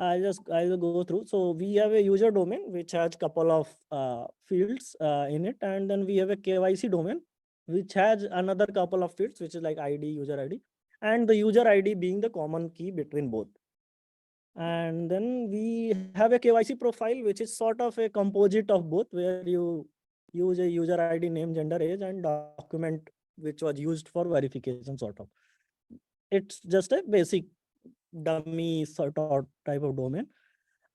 I'll go through. So we have a user domain which has couple of fields in it, and then we have a KYC domain which has another couple of fields, which is like ID, user ID, and the user ID being the common key between both. And then we have a KYC profile, which is sort of a composite of both, where you use a user ID, name, gender, age, and document which was used for verification, sort of. It's just a basic dummy sort of type of domain.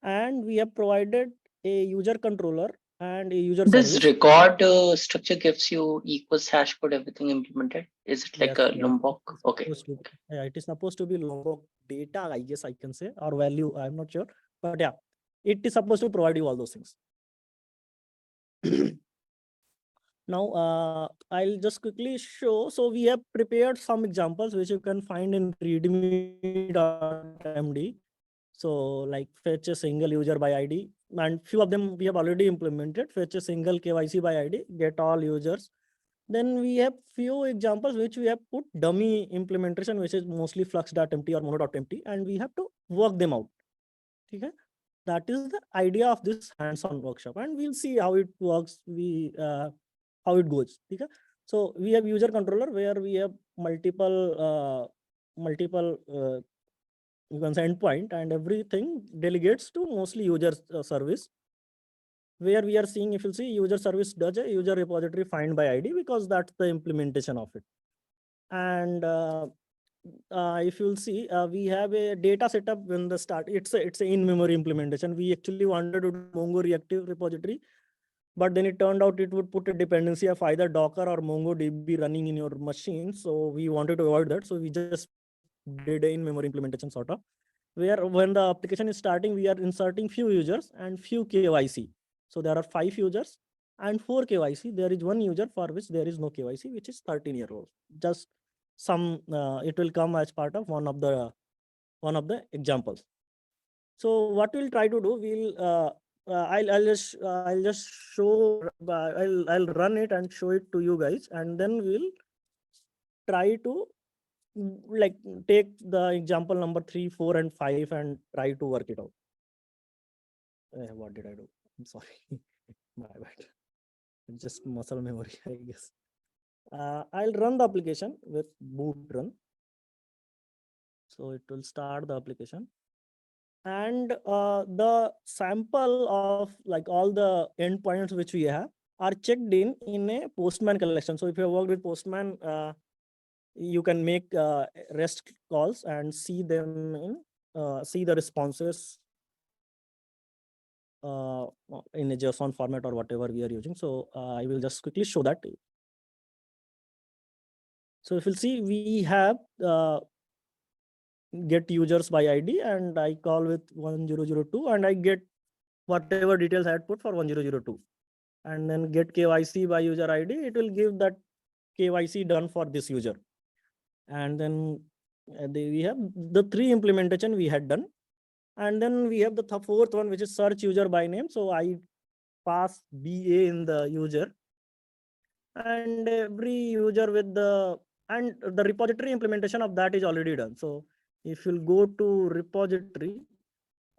And we have provided a user controller and a user This service. record structure gives you equals hash code everything implemented. Is it like Yes, a yes. Lombok? It's Okay. supposed to, yeah, it is supposed to be Lombok data, I guess I can say, or value, I'm not sure. But yeah, it is supposed to provide you all those things. Now, I'll just quickly show. So we have prepared some examples which you can find in readme.md. So like fetch a single user by ID, and few of them we have already implemented. Fetch a single KYC by ID, get all users. Then we have few examples which we have put dummy implementation, which is mostly flux.empty or mono.empty, and we have to work them out. Okay? That is the idea of this hands-on workshop, and we'll see how it works. How it goes. Okay? So we have user controller where we have multiple you can say endpoint, and everything delegates to mostly user service, where we are seeing, if you see, user service does a user repository find by ID, because that's the implementation of it. And if you'll see, we have a data setup when the start. It's a in-memory implementation. We actually wanted to do Mongo Reactive repository, but then it turned out it would put a dependency of either Docker or MongoDB running in your machine. So we wanted to avoid that. So we just did a in-memory implementation sort of, where when the application is starting, we are inserting few users and few KYC. So there are 5 users and 4 KYC. There is one user for which there is no KYC, which is 13-year-old. Just some, it will come as part of one of the examples. So what we'll try to do, I'll just show, I'll run it and show it to you guys, and then we'll try to like take the example number 3, 4, and 5 and try to work it out. What did I do? I'm sorry. My bad. Just muscle memory, I guess. I'll run the application with boot run. So it will start the application. And the sample of like all the endpoints which we have are checked in a Postman collection. So if you have worked with Postman, you can make REST calls and see them see the responses in a JSON format or whatever we are using. So I will just quickly show that. So if you'll see, we have get users by ID, and I call with 1002, and I get whatever details I had put for 1002. And then get KYC by user ID, it will give that KYC done for this user. And then we have the 3 implementation we had done. And then we have the 4th one, which is search user by name. So I pass BA in the user, and every user with the repository implementation of that is already done. So if you'll go to repository,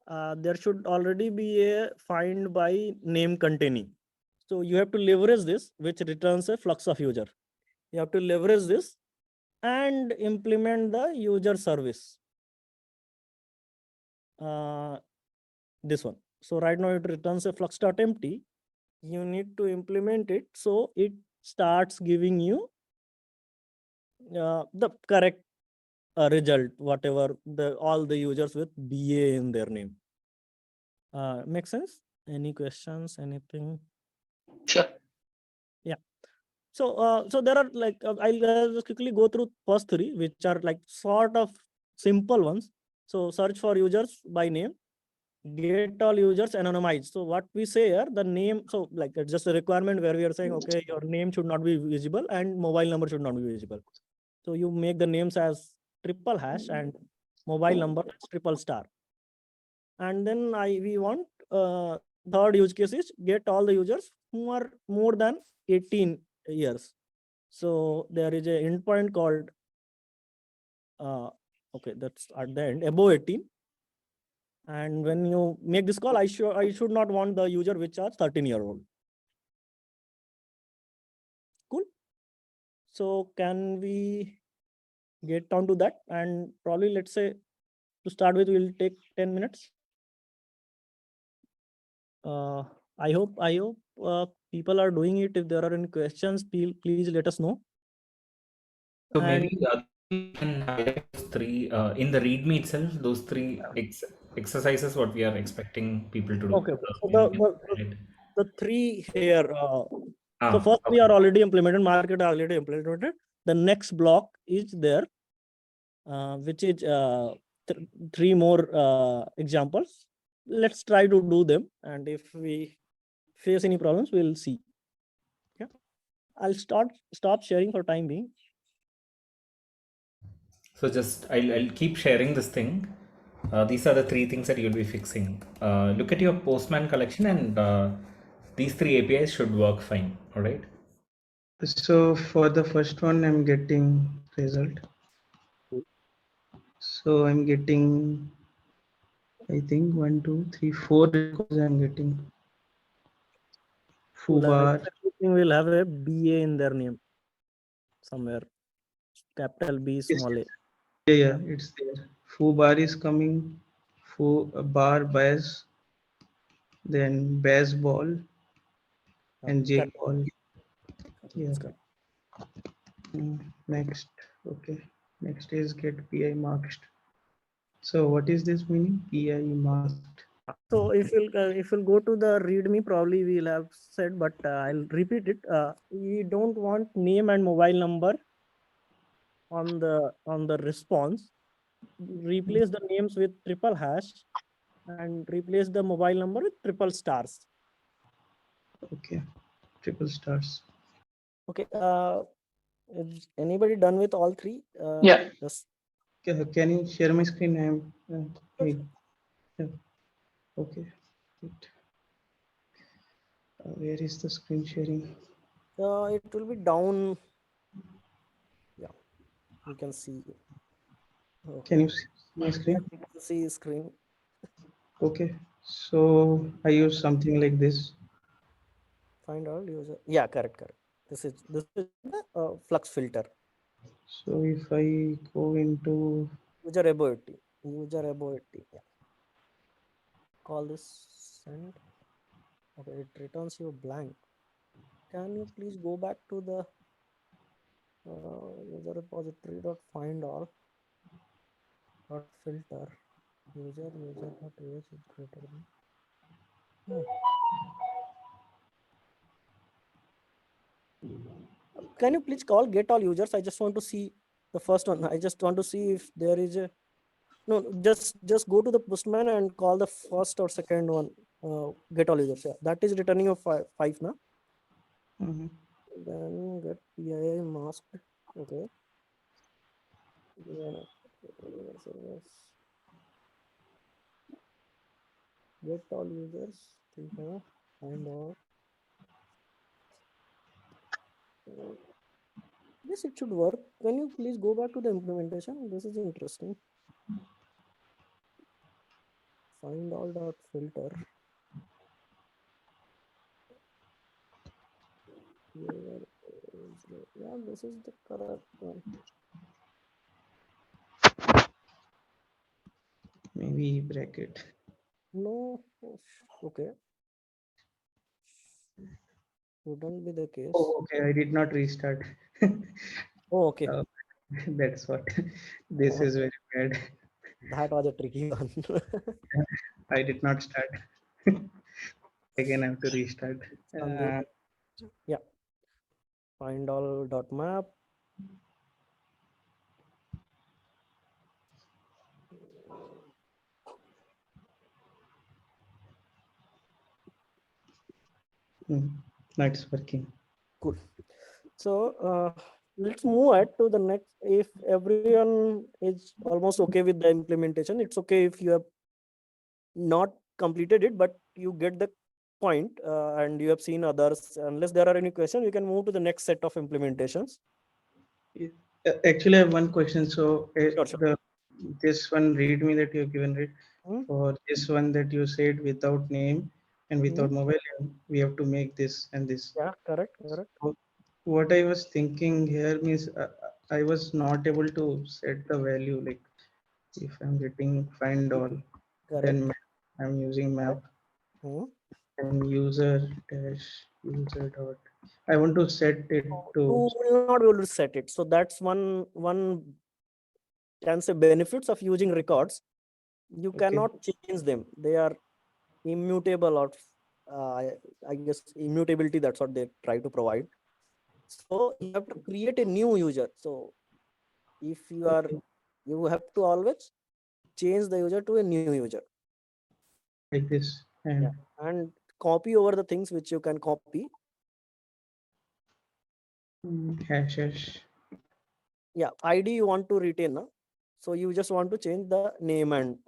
there should already be a find by name containing. So you have to leverage this, which returns a flux of user. You have to leverage this and implement the user service. This one. So right now it returns a flux.empty. You need to implement it so it starts giving you the correct result, whatever all the users with BA in their name. Makes sense? Any questions? Anything? Sure. Yeah. So so there are like I'll just quickly go through first 3, which are like sort of simple ones. So search for users by name, get all users anonymized. So what we say here, the name, so like it's just a requirement where we are saying, okay, your name should not be visible and mobile number should not be visible. So you make the names as triple hash and mobile number as triple star. And then we want third use case is get all the users who are more than 18 years. So there is a endpoint called okay, that's at the end, above 18. And when you make this call, I should not want the user which are 13-year-old. Cool. So can we get down to that? And probably, let's say, to start with, we'll take 10 minutes. I hope people are doing it. If there are any questions, please let us know. So And maybe you can highlight those three in the README itself, those three exercises what we are expecting people to do. okay. So Maybe we can highlight. the three here. So first we Okay. are already implemented, market already implemented. The next block is there, which is three more examples. Let's try to do them, and if we face any problems, we'll see. Yeah, I'll stop sharing for time being. So just I'll keep sharing this thing. These are the three things that you'll be fixing. Look at your Postman collection, and these three APIs should work fine. All right. So for the first one, I'm getting result. So I'm getting, I think 1, 2, 3, 4 records I'm getting. Foobar. Will have a BA in their name somewhere. Capital B, small a. Yeah, it's there. Foobar is coming. Bar Baz. Then Baz ball and J ball. Yeah. Next. Okay. Next is get PI masked. So what is this meaning? PI masked. So if you'll go to the README, probably we'll have said, but I'll repeat it. We don't want name and mobile number on the response. Replace the names with triple hash and replace the mobile number with triple stars. Okay. Triple stars. Okay. Is anybody done with all three? Yeah. Yes. Can you share my screen? Okay. Where is the screen sharing? It will be down. Yeah, you can see. Oh. Can you see my screen? You can see screen. Okay. So I use something like this. Find all user. Yeah, correct. This is the Flux filter. So if I go into User ability. Yeah. Call this send. Okay, it returns you blank. Can you please go back to the user repository dot find all dot filter user dot age is greater than. Can you please call get all users? I just want to see the first one. I just want to see if there is a just go to the Postman and call the first or second one. Get all users. Yeah, that is returning of five now. Then get PII masked. Okay. Yeah. Get all users. Find all. Yes, it should work. Can you please go back to the implementation? This is interesting. Find all dot filter. Yeah, this is the correct one. maybe bracket. No, okay. Shouldn't be the case. Oh, okay. I did not restart. Oh, okay. That's what. This is very bad. That was a tricky one. I did not start. Again, I have to restart. Yeah. Find all dot map. Now it's working. Cool. So let's move ahead to the next. If everyone is almost okay with the implementation, it's okay if you have not completed it, but you get the point and you have seen others. Unless there are any questions, you can move to the next set of implementations. Actually, I have one question. So Sure. this one readme that you have given, right? Hmm? For this one that you said without name and without mobile name, we have to make this and this. Yeah, correct. So what I was thinking here means I was not able to set the value, like if I'm getting find all, then Correct. I'm using map Hmm. and user dash user dot. I want to set it You to will not be able to set it. So that's one can say benefits of using records. You cannot change them. They are immutable, or I guess immutability. That's what they try to provide. So you have to create a new user. So if you have to always change the user to a new user. like this Yeah, and copy over the things which you can copy. hash. Yeah, ID you want to retain, na? So you just want to change the name and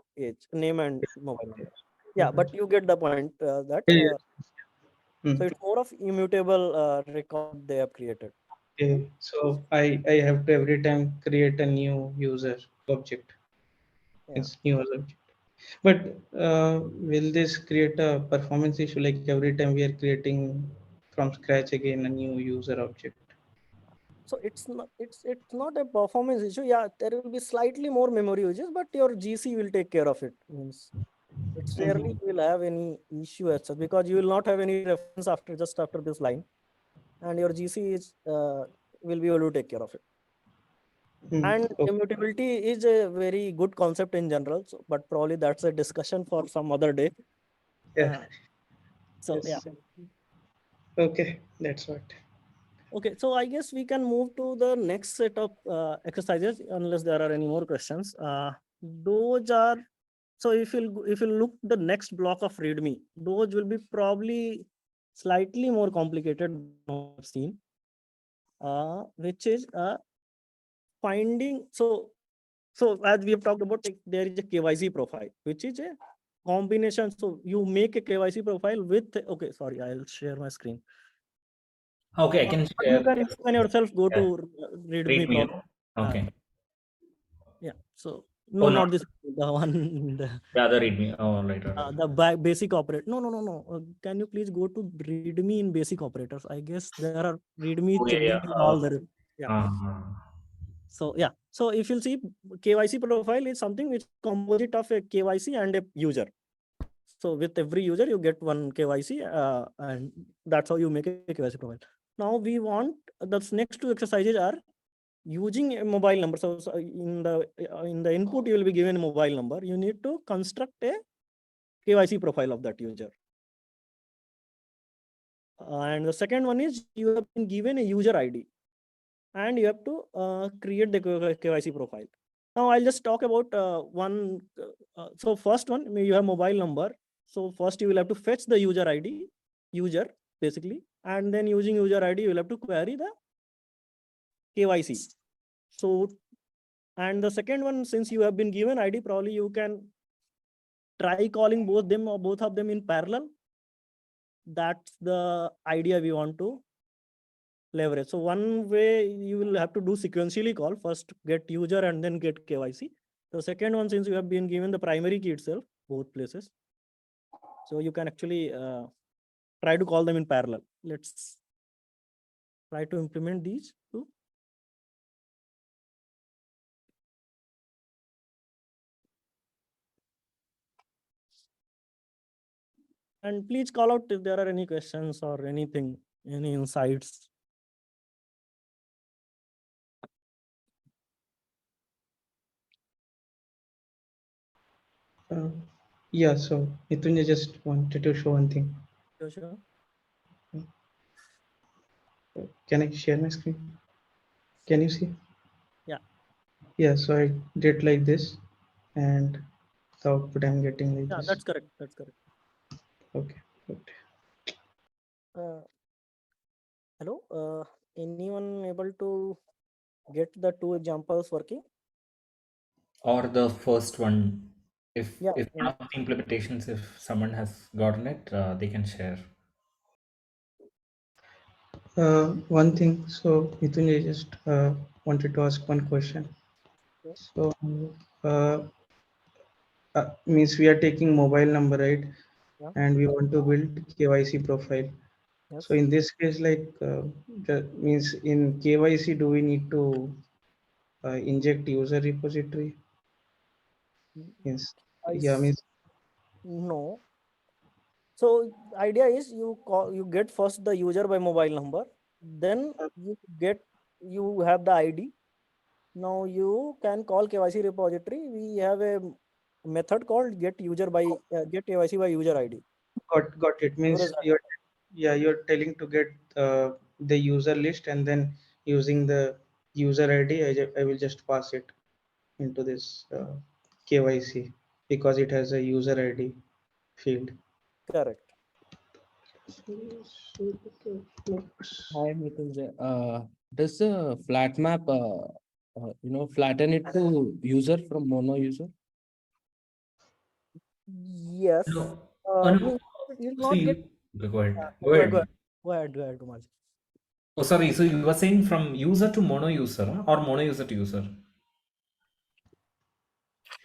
name and mobile number. Yeah, but you get the point that so it's more of immutable record they have created. Okay, so I have to every time create a new user object. Yeah. It's new object. But will this create a performance issue? Like every time we are creating from scratch again a new user object. So it's not a performance issue. Yeah, there will be slightly more memory uses, but your GC will take care of it. Means it's rarely you will have any issue as such, because you will not have any reference after this line, and your GC is will be able to take care of it. And Okay. immutability is a very good concept in general, so, but probably that's a discussion for some other day. Yeah. So yeah. Yes. Okay, that's what. Okay, so I guess we can move to the next set of exercises unless there are any more questions. Those are, so if you look the next block of README, those will be probably slightly more complicated than what I've seen, which is finding. So as we have talked about, there is a KYC profile, which is a combination. So you make a KYC profile with, okay, sorry, I'll share my screen. Okay, I can share. You can yourself go Yeah. to README Read me. problem. Okay. Yeah. So Oh, not not this, the one, the other readme. Oh, all right, all right. the basic operator. No. Can you please go to README in basic operators? I guess there are README Oh, yeah. checked in all the. Yeah. Uh, So yeah. So if you'll see, KYC profile is something which is composite of a KYC and a user. So with every user, you get one KYC, and that's how you make a KYC profile. Now we want the next two exercises are using a mobile number. So in the input, you will be given a mobile number. You need to construct a KYC profile of that user. And the second one is you have been given a user ID, and you have to create the KYC profile. Now I'll just talk about one. So first one, you have mobile number. So first you will have to fetch the user ID, user basically, and then using user ID, you will have to query the KYC. So, and the second one, since you have been given ID, probably you can try calling both of them in parallel. That's the idea we want to leverage. So one way you will have to do sequentially call, first get user and then get KYC. The second one, since you have been given the primary key itself, both places, so you can actually try to call them in parallel. Let's try to implement these two. And please call out if there are any questions or anything, any insights. Yeah, so Nitunja just wanted to show one thing. Sure. Can I share my screen? Can you see? Yeah. Yeah, so I did like this, and the output I'm getting like Yeah, this. that's correct. That's correct. Okay. Hello. Anyone able to get the two examples working? or the first one. If Yeah. one of the implementations, if someone has gotten it, they can share. One thing. So Nitunja just wanted to ask one question. Okay. So Means we are taking mobile number, right? Yeah. And we want to build KYC profile. Yes. So in this case, like that means in KYC, do we need to inject user repository? Yes. Yeah, means No. So idea is you get first the user by mobile number, then you have the ID. Now you can call KYC repository. We have a method called get KYC by user ID. got it. Means Storage you're telling to get the user list, and then using the user ID, I will just pass it into this KYC because it has a user ID field. Correct. Hi, Mrityunjay. Does the flatMap, flatten it to user from mono user? Yes. No. Oh, no. It will So not get. go ahead. Go ahead. Go ahead, Kumar. Oh, sorry. So you were saying from user to mono user, huh? Or mono user to user?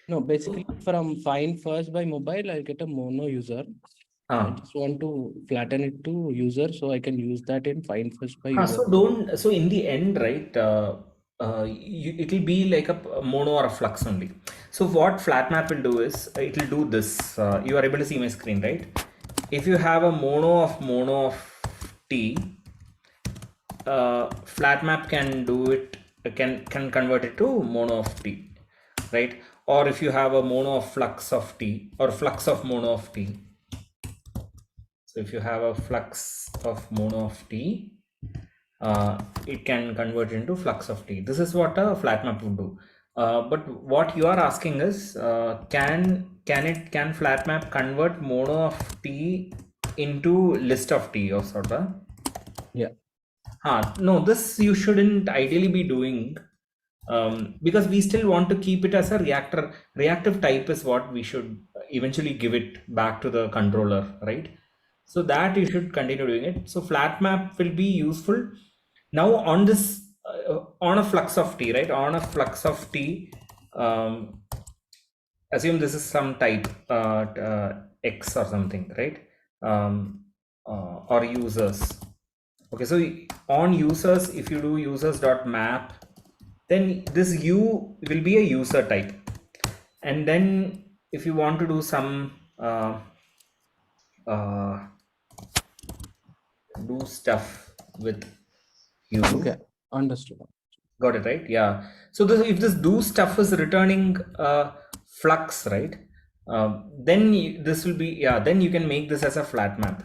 No, basically from find first by mobile, I'll get a mono user. I just want to flatten it to user so I can use that in find first by user. So in the end, right, it will be like a mono or a flux only. So what flatMap will do is it will do this. You are able to see my screen, right? If you have a mono of t, flatMap can do it, can convert it to mono of t, right? Or if you have a mono of flux of t or flux of mono of t. So if you have a flux of mono of t, it can convert into flux of t. This is what a flatMap would do. But what you are asking is, can flatMap convert mono of t into list of t or sort of? Yeah. No, this you shouldn't ideally be doing, because we still want to keep it as a reactive type is what we should eventually give it back to the controller, right? So that you should continue doing it. So flatMap will be useful. Now on this, on a flux of t, right? On a flux of t, assume this is some type x or something, right? Or users. Okay, so on users, if you do users.map, then this u will be a user type. And then if you want to do some do stuff with u. Okay, understood. Got it, right? Yeah. So if this do stuff is returning flux, right? Then this will be, yeah, then you can make this as a flatMap.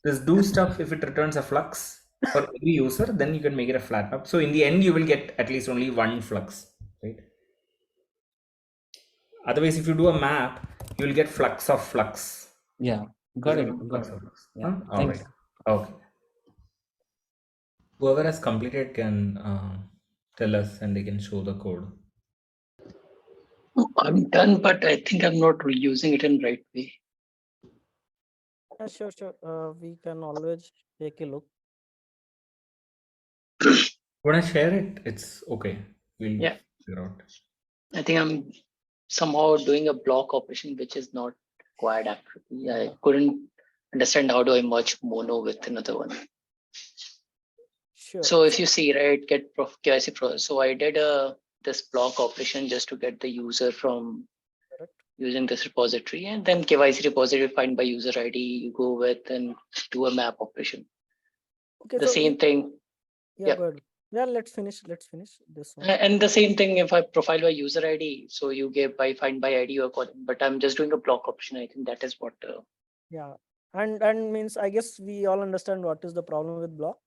This do stuff, if it returns a flux for every user, then you can make it a flatMap. So in the end, you will get at least only one flux, right? Otherwise, if you do a map, you will get flux of flux. Yeah, got it. Flux of flux. Yeah, Huh? All right. Okay. Whoever has completed can tell us and they can show the code. I'm done, but I think I'm not using it in right way. Sure. We can always take a look. When I share it, it's okay. We'll figure out. I think I'm somehow doing a block operation, which is not required actually. I couldn't understand how do I merge mono with another one. Sure. So if you see, right, get KYC process. So I did this block operation just to get the user from using this repository, and then KYC repository find by user ID, you go with and do a map operation. Okay, the same thing. Yeah, good. Yeah, let's finish this one. And the same thing if I profile by user ID, so you get by find by ID or calling, but I'm just doing a block option. I think that is what. Yeah, and means I guess we all understand what is the problem with block.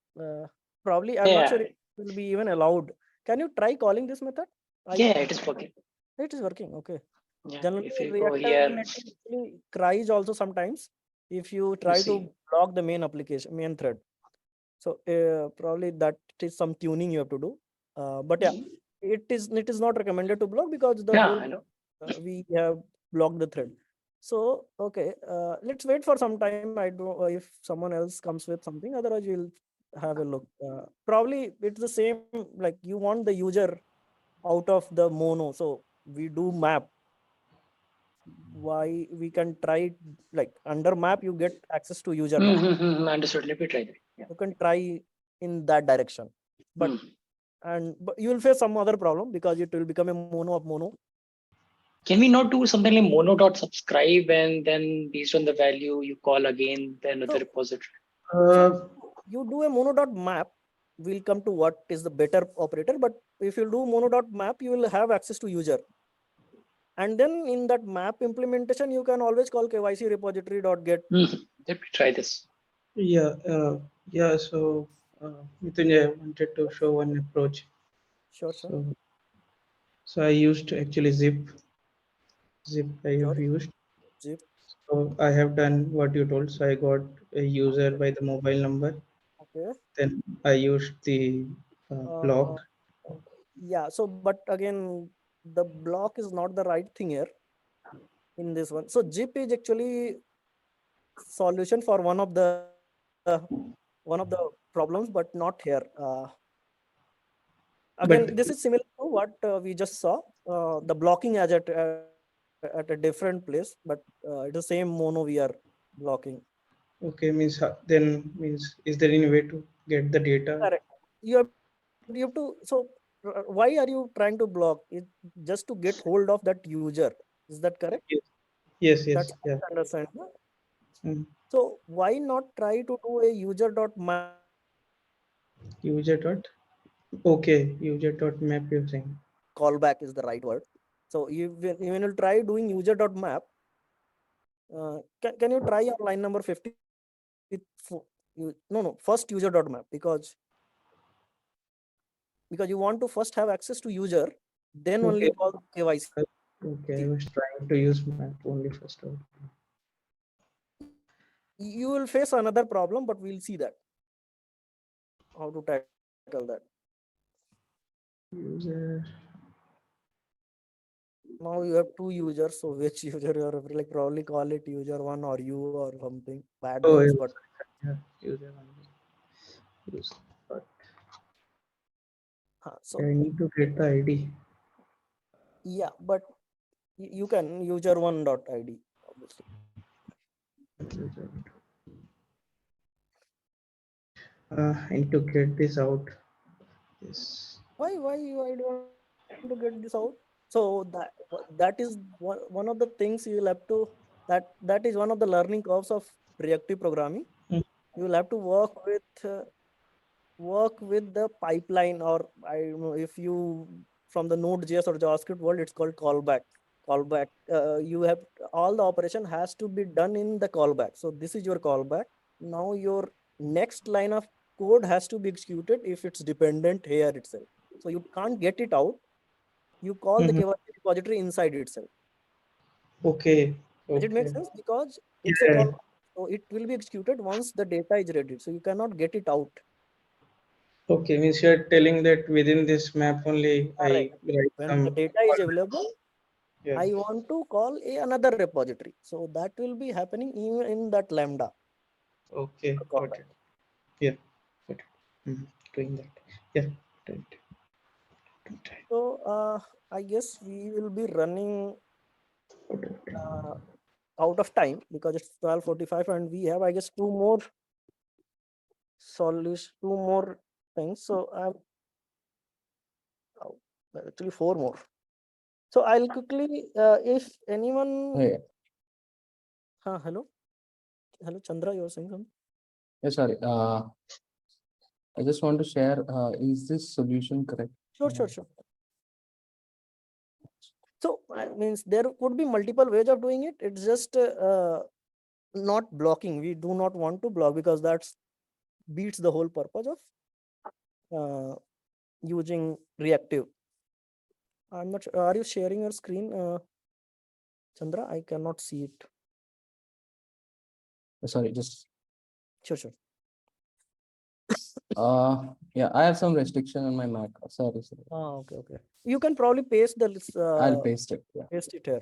Probably I'm not sure it will be even allowed. Can you try calling this method? It is working. It is working. Okay. Yeah, Generally, if you go Reactive here, actually cries also sometimes if you try to block the main thread. So probably that is some tuning you have to do. But yeah, it is not recommended to block because the whole we have blocked the thread. So okay, let's wait for some time. I don't know if someone else comes with something. Otherwise, we'll have a look. Probably it's the same. Like you want the user out of the mono. So we do map. Why we can try, like under map, you get access to user. Right? Understood. Let me try that. Yeah. You can try in that direction, but but you will face some other problem because it will become a mono of mono. Can we not do something like mono.subscribe and then based on the value you call again the another repository? So you do a mono.map, we'll come to what is the better operator, but if you do mono.map, you will have access to user. And then in that map implementation, you can always call KYC repository.get. Let me try this. Yeah, yeah. So Mithunjay, I wanted to show one approach. Sure. So I used actually zip I have used. Zip. So I have done what you told. So I got a user by the mobile number. Okay. Then I used the block. Yeah. So, but again, the block is not the right thing here in this one. So zip is actually solution for one of the problems, but not here. Again, But this is similar to what we just saw. The blocking as at a different place, but it's the same mono we are blocking. okay, means then means is there any way to get the data? Correct. You have to. So why are you trying to block it? Just to get hold of that user. Is that correct? Yes. That's Yeah. understand. So why not try to do a user.map? User.map you're saying. Callback is the right word. So when you try doing user.map, can you try on line number 50? No, first user.map, because you want to first have access to user, then only call KYC. Okay, I was trying to use map only first. You will face another problem, but we'll see that. How to tackle that. User. Now you have two users, so which user you are like probably call it user one or you or something bad names, but yeah, user one. User. so I need to get the ID. yeah, but you can user one.id obviously. I need to get this out. Yes. Why do you want to get this out? So that is one of the things you will have to, that is one of the learning curves of reactive programming. You will have to work with the pipeline, or I don't know if you from the Node.js or JavaScript world, it's called callback. You have all the operation has to be done in the callback. So this is your callback. Now your next line of code has to be executed if it's dependent here itself. So you can't get it out. You call the KYC repository inside itself. Okay. Does it make sense? Because it's a call. So it will be executed once the data is ready. So you cannot get it out. Okay, means you're telling that within this map only I write when the data is available, I want to call another repository. So that will be happening even in that lambda. Okay, got it. Yeah, got it. Doing that. Yeah, doing it. So I guess we will be running out of time because it's 12:45 and we have, I guess, two more things. So actually four more. So I'll quickly, if anyone. Hello, Chandra, you were saying something? Yeah, sorry. I just want to share, is this solution correct? Sure. So means there could be multiple ways of doing it. It's just not blocking. We do not want to block because that beats the whole purpose of using reactive. I'm not sure. Are you sharing your screen, Chandra? I cannot see it. Sorry, just. Sure. Yeah, I have some restriction on my Mac. Sorry. Okay. You can probably paste the list. I'll paste it. Yeah. Paste it here.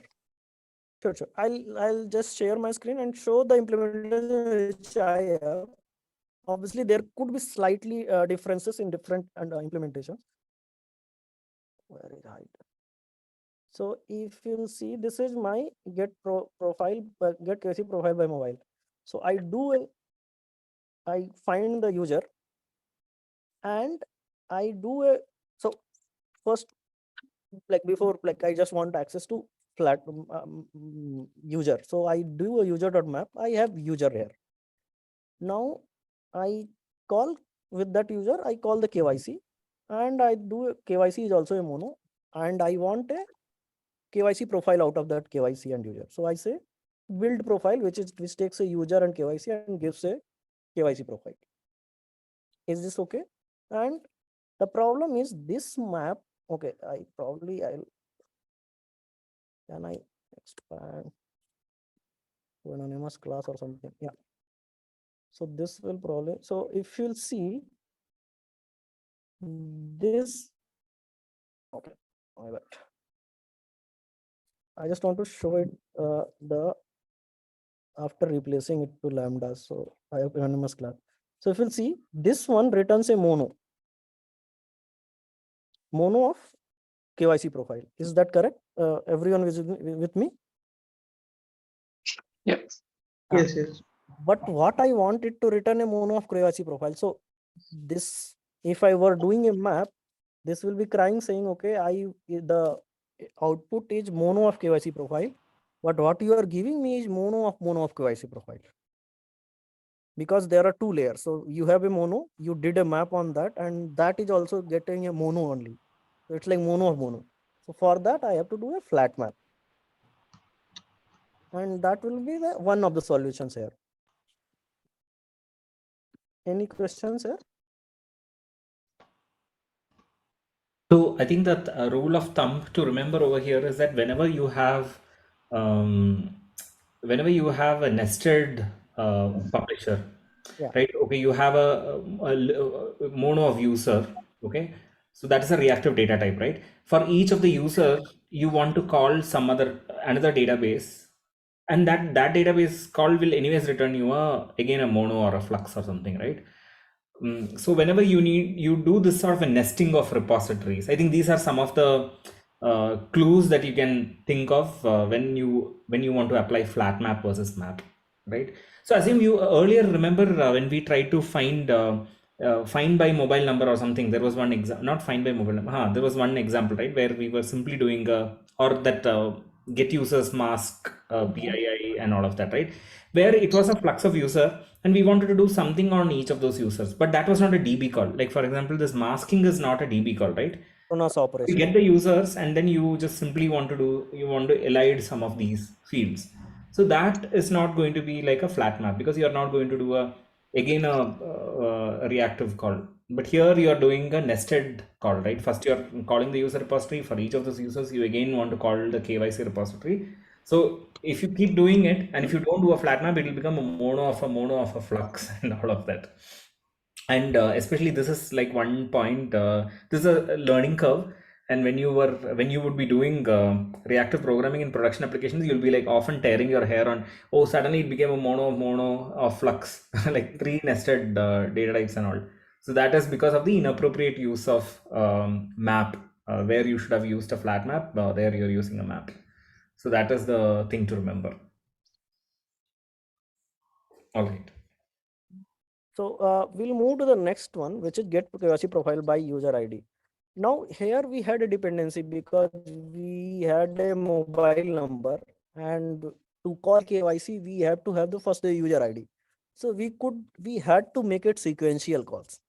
Sure. I'll just share my screen and show the implementation which I have. Obviously, there could be slightly differences in different implementations. where is hide? So if you'll see, this is my get profile, get KYC profile by mobile. So I find the user and I do so first, like before, like I just want access to flat user. So I do a user.map. I have user here. Now I call with that user, I call the KYC and I do KYC is also a mono and I want a KYC profile out of that KYC and user. So I say build profile, which takes a user and KYC and gives a KYC profile. Is this okay? And the problem is this map. Okay, can I expand to anonymous class or something? Yeah. So this will probably, so if you'll see this, okay, all right. I just want to show it after replacing it to lambda. So I have anonymous class. So if you'll see, this one returns a mono of KYC profile. Is that correct? Everyone with me? Yep. Yes, yes. But what I want it to return a mono of KYC profile. So this, if I were doing a map, this will be crying saying, okay, the output is mono of KYC profile, but what you are giving me is mono of KYC profile. Because there are two layers. So you have a mono, you did a map on that, and that is also getting a mono only. So it's like mono of mono. So for that, I have to do a flat map. And that will be the one of the solutions here. Any questions here? So I think that a rule of thumb to remember over here is that whenever you have a nested publisher, Yeah. right? Okay, you have a mono of user. Okay, so that is a reactive data type, right? For each of the user, you want to call another database, and that database call will anyways return you again a mono or a flux or something, right? So whenever you do this sort of a nesting of repositories, I think these are some of the clues that you can think of when you want to apply flat map versus map, right? So assume you earlier remember when we tried to find by mobile number or something, there was one example, not find by mobile number, there was one example, right, where we were simply doing or that get users mask PII and all of that, right, where it was a flux of user and we wanted to do something on each of those users, but that was not a DB call. Like for example, this masking is not a DB call, right? Kronos You operation. get the users and then you just simply want to elide some of these fields. So that is not going to be like a flat map because you are not going to do a reactive call. But here you are doing a nested call, right? First you are calling the user repository. For each of those users, you again want to call the KYC repository. So if you keep doing it and if you don't do a flat map, it will become a mono of a flux and all of that. And especially this is like one point, this is a learning curve. And when you would be doing reactive programming in production applications, you'll be like often tearing your hair on, oh, suddenly it became a mono of flux, like three nested data types and all. So that is because of the inappropriate use of map, where you should have used a flat map, there you're using a map. So that is the thing to remember. All right. So we'll move to the next one, which is get KYC profile by user ID. Now here we had a dependency because we had a mobile number, and to call KYC, we have to have the user ID. So we had to make it sequential calls.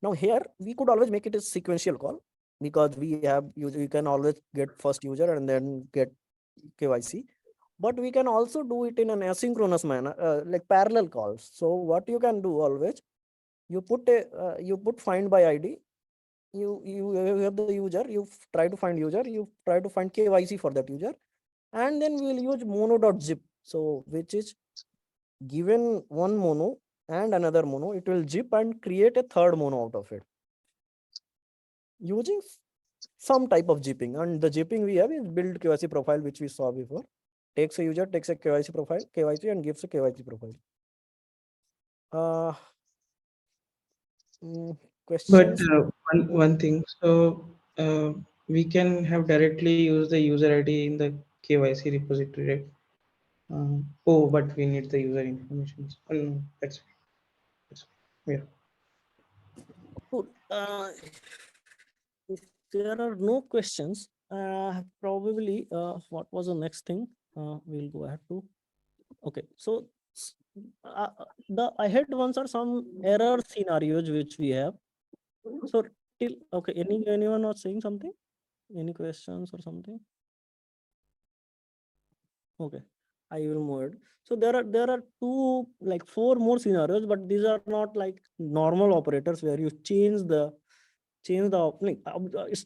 Now here we could always make it a sequential call because we have user, you can always get first user and then get KYC. But we can also do it in an asynchronous manner, like parallel calls. So what you can do always, you put find by ID. You have the user. You try to find user. You try to find KYC for that user, and then we will use mono.zip. So which is given one mono and another mono, it will zip and create a third mono out of it using some type of zipping. And the zipping we have is build KYC profile, which we saw before. Takes a user, takes a KYC profile, KYC, and gives a KYC profile. Questions? But one thing, so we can have directly use the user ID in the KYC repository, right? Oh, but we need the user information. No, that's yeah. Cool. If there are no questions, probably what was the next thing? We'll go ahead to. Okay, so the ahead ones are some error scenarios which we have. So till okay, anyone not saying something? Any questions or something? Okay, I will move it. So there are two, like 4 more scenarios, but these are not like normal operators where you change the like,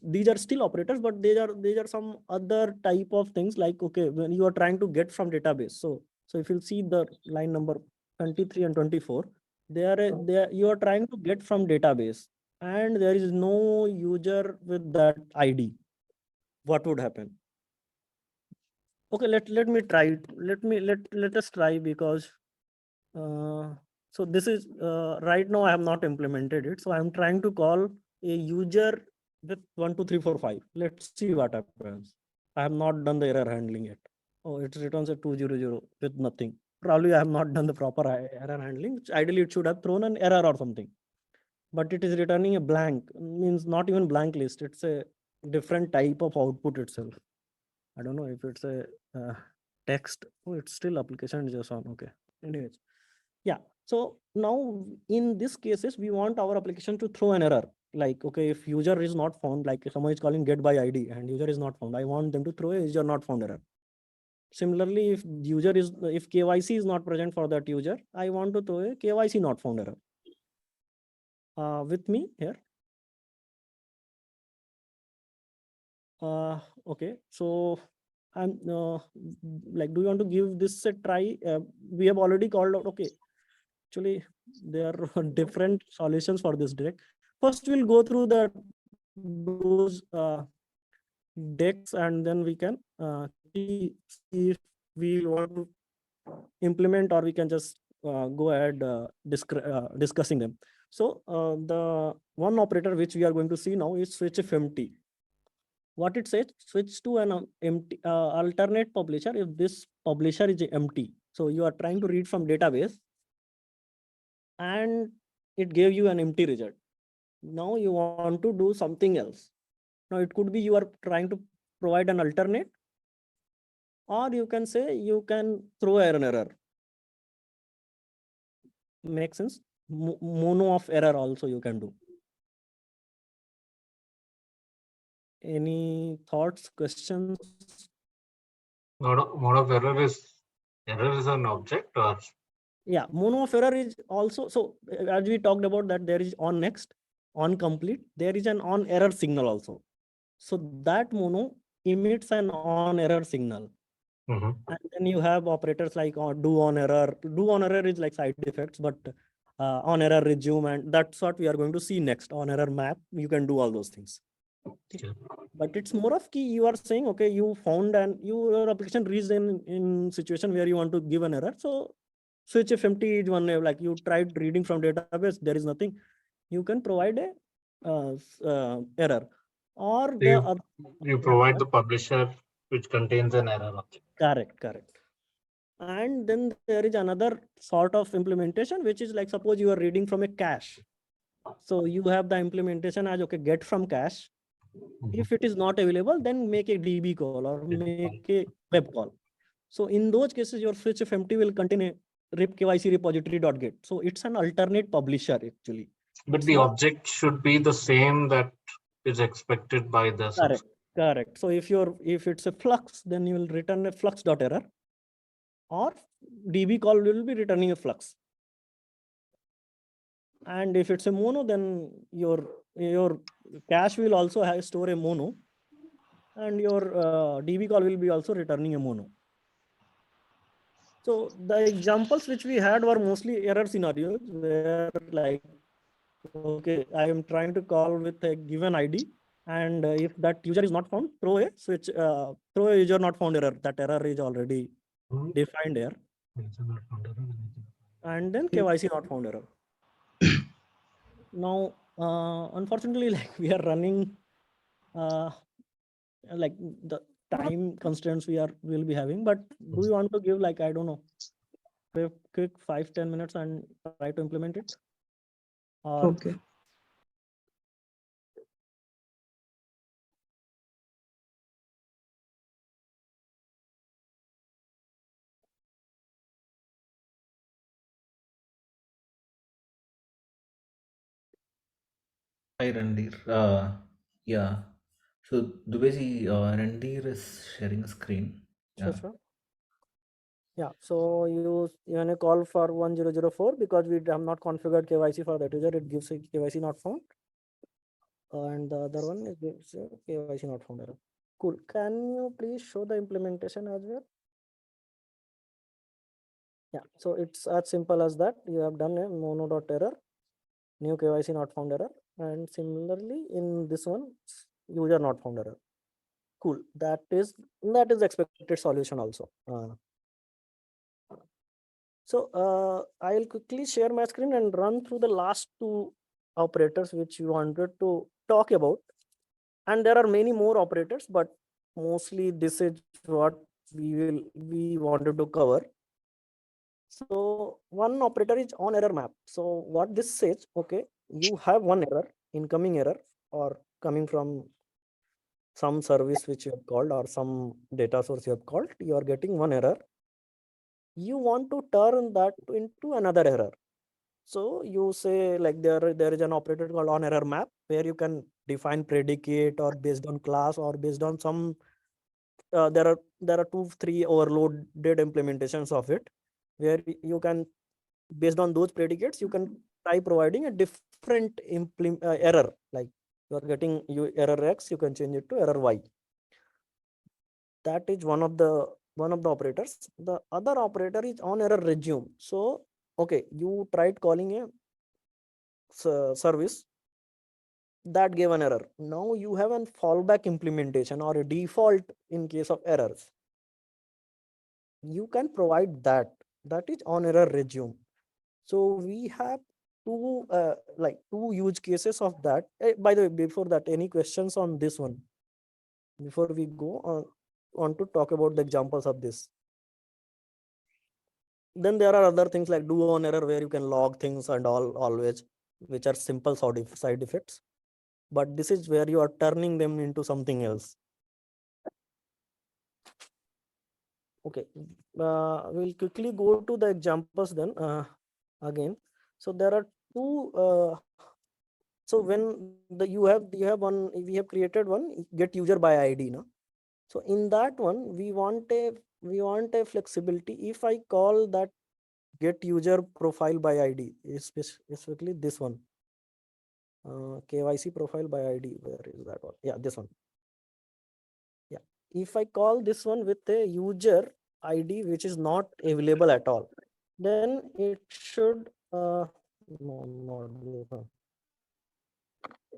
these are still operators, but these are some other type of things, like okay, when you are trying to get from database. So if you see the line number 23 and 24, you are trying to get from database and there is no user with that ID. What would happen? Okay, let me try it. Let us try, because so this is right now I have not implemented it, so I'm trying to call a user with 1 2 3 4 5. Let's see what happens. I have not done the error handling yet. Oh, it returns a 200 with nothing. Probably I have not done the proper error handling. Ideally it should have thrown an error or something, but it is returning a blank, means not even blank list. It's a different type of output itself. I don't know if it's a text. Oh, it's still application just on. Okay. Anyways, yeah. So now in this cases, we want our application to throw an error. Like, okay, if user is not found, like if someone is calling get by ID and user is not found, I want them to throw a user not found error. Similarly, if KYC is not present for that user, I want to throw a KYC not found error. With me here. Okay, so I'm like, do you want to give this a try? We have already called out. Okay, actually there are different solutions for this direct. First we'll go through those decks, and then we can see if we want to implement, or we can just go ahead discussing them. So the one operator which we are going to see now is switchIfEmpty. What it says, switch to an empty alternate publisher if this publisher is empty. So you are trying to read from database and it gave you an empty result. Now you want to do something else. Now it could be you are trying to provide an alternate, or you can say you can throw an error. Makes sense? Mono of error also you can do. Any thoughts, questions? Mode of error is an object, or? Yeah, mono of error is also, so as we talked about that there is on next, on complete, there is an on error signal also. So that mono emits an on error signal. And then you have operators like do on error. Do on error is like side effects, but onErrorResume, and that's what we are going to see next. onErrorMap, you can do all those things. Okay. But it's more of key. You are saying, okay, you found and your application reached in situation where you want to give an error. So switchIfEmpty is one way, like you tried reading from database, there is nothing. You can provide a error, or you provide the publisher which contains an error object. Correct. And then there is another sort of implementation, which is like, suppose you are reading from a cache. So you have the implementation as, okay, get from cache. If it is not available, then make a DB call or make a web call. So in those cases, your switchIfEmpty will contain a rip KYC repository.get. So it's an alternate publisher actually. But the object should be the same that is expected by the subscriber. Correct. So if it's a Flux, then you will return a Flux.error, or DB call will be returning a Flux. And if it's a mono, then your cache will also store a mono, and your DB call will be also returning a mono. So the examples which we had were mostly error scenarios where, like, okay, I am trying to call with a given ID, and if that user is not found, throw a user not found error. That error is already defined here. And then KYC not found error. Now, unfortunately, like we are running like the time constraints will be having, but do you want to give, like, I don't know, quick 5-10 minutes and try to implement it? Or Okay. Hi Randir. Yeah. So Dubezi, Randir is sharing a screen. Yeah. sure. Yeah, so you want to call for 1004 because we have not configured KYC for that user. It gives a KYC not found, and the other one is gives a KYC not found error. Cool. Can you please show the implementation as well? Yeah, so it's as simple as that. You have done a mono.error, new KYC not found error, and similarly in this one, user not found error. Cool. That is expected solution also. So I'll quickly share my screen and run through the last two operators which we wanted to talk about. And there are many more operators, but mostly this is what we wanted to cover. So one operator is onErrorMap. So what this says, okay, you have one error, incoming error, or coming from some service which you have called or some data source you have called, you are getting one error. You want to turn that into another error. So you say, like, there is an operator called onErrorMap where you can define predicate or based on class or based on some there are 2-3 overloaded implementations of it, where you can, based on those predicates, you can try providing a different error. Like you are getting error X, you can change it to error Y. That is one of the operators. The other operator is onErrorResume. So okay, you tried calling a service that gave an error. Now you have a fallback implementation or a default in case of errors. You can provide that. That is onErrorResume. So we have two use cases of that. By the way, before that, any questions on this one? Before we go on to talk about the examples of this. Then there are other things like do on error where you can log things and all always, which are simple side effects. But this is where you are turning them into something else. Okay, we'll quickly go to the examples then again. So there are two. So when you have one, we have created one get user by ID now. So in that one, we want a flexibility. If I call that get user profile by ID, specifically this one, KYC profile by ID. Where is that one? Yeah, this one. Yeah, if I call this one with a user ID which is not available at all, then it should no, not this one.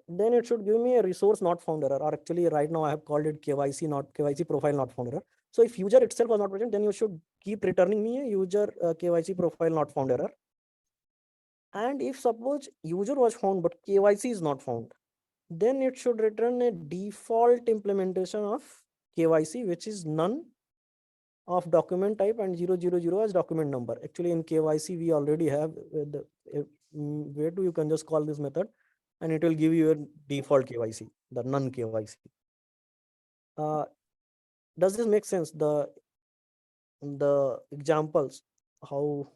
Then it should give me a resource not found error, or actually right now I have called it KYC profile not found error. So if user itself was not present, then you should keep returning me a user KYC profile not found error. And if suppose user was found but KYC is not found, then it should return a default implementation of KYC, which is none of document type and 000 as document number. Actually in KYC we already have the where do you can just call this method and it will give you a default KYC, the none KYC. Does this make sense? The examples, how,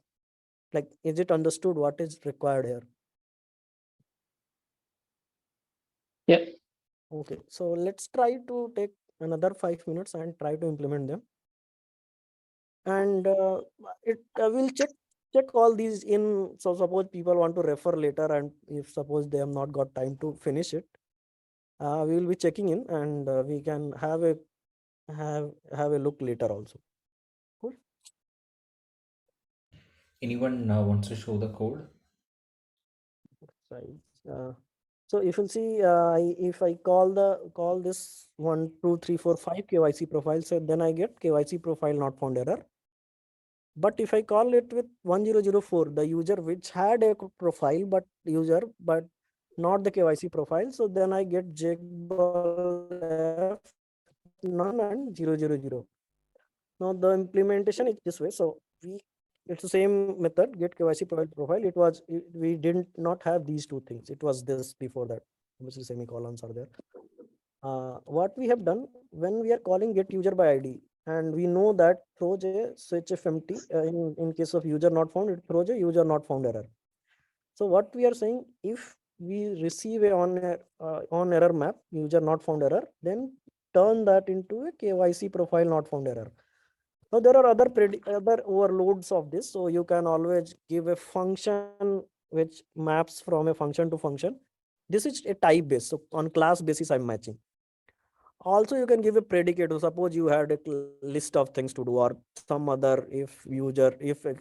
like, is it understood what is required here? Yeah. Okay, so let's try to take another 5 minutes and try to implement them. And it will check all these in. So suppose people want to refer later, and if suppose they have not got time to finish it, we will be checking in, and we can have a look later also. Cool. Anyone wants to show the code? Right. So if you'll see, if I call this 1 2 3 4 5 KYC profiles, so then I get KYC profile not found error. But if I call it with 1004, the user which had a profile but not the KYC profile, so then I get Jackball F none and 0, 0, 0. Now the implementation is this way. So it's the same method, get KYC profile. We didn't not have these two things. It was this before that. Obviously semicolons are there. What we have done when we are calling get user by ID, and we know that throws a switchIfEmpty in case of user not found, it throws a user not found error. So what we are saying, if we receive a onErrorMap user not found error, then turn that into a KYC profile not found error. Now there are other overloads of this, so you can always give a function which maps from a function to function. This is a type base, so on class basis I'm matching. Also you can give a predicate. So suppose you had a list of things to do, or some other, if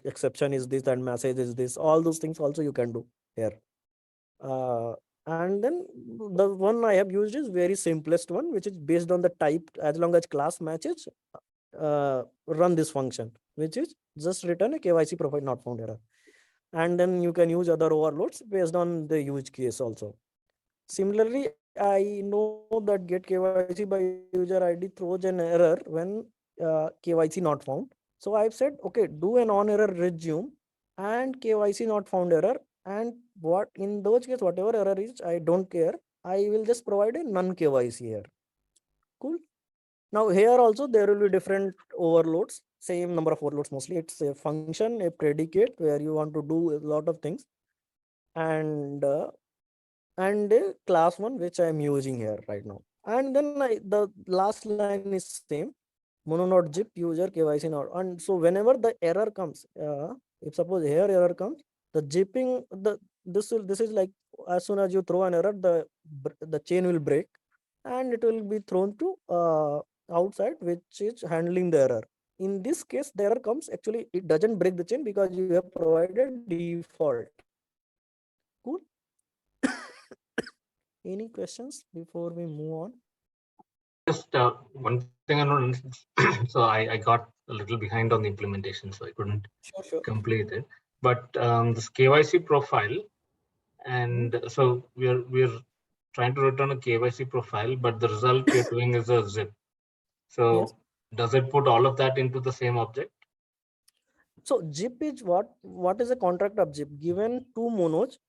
exception is this and message is this, all those things also you can do here. And then the one I have used is very simplest one, which is based on the type. As long as class matches, run this function, which is just return a KYC profile not found error. And then you can use other overloads based on the use case also. Similarly, I know that get KYC by user ID throws an error when KYC not found. So I've said, okay, do an onErrorResume and KYC not found error. And what in those cases, whatever error is, I don't care. I will just provide a none KYC here. Cool. Now here also there will be different overloads, same number of overloads mostly. It's a function, a predicate where you want to do a lot of things, and a class one which I am using here right now. And then the last line is same, Mono.zip user KYC not. And so whenever the error comes, if suppose here error comes, the zipping, this is like, as soon as you throw an error, the chain will break and it will be thrown to outside, which is handling the error. In this case, the error comes, actually it doesn't break the chain because you have provided default. Cool. Any questions before we move on? Just one thing I know. So I got a little behind on the implementation, so I couldn't complete it. But this KYC profile, and so we're trying to return a KYC profile, but the result we're doing is a zip. So yes. Does it put all of that into the same object? So zip is what is a contract of zip? Given two monos,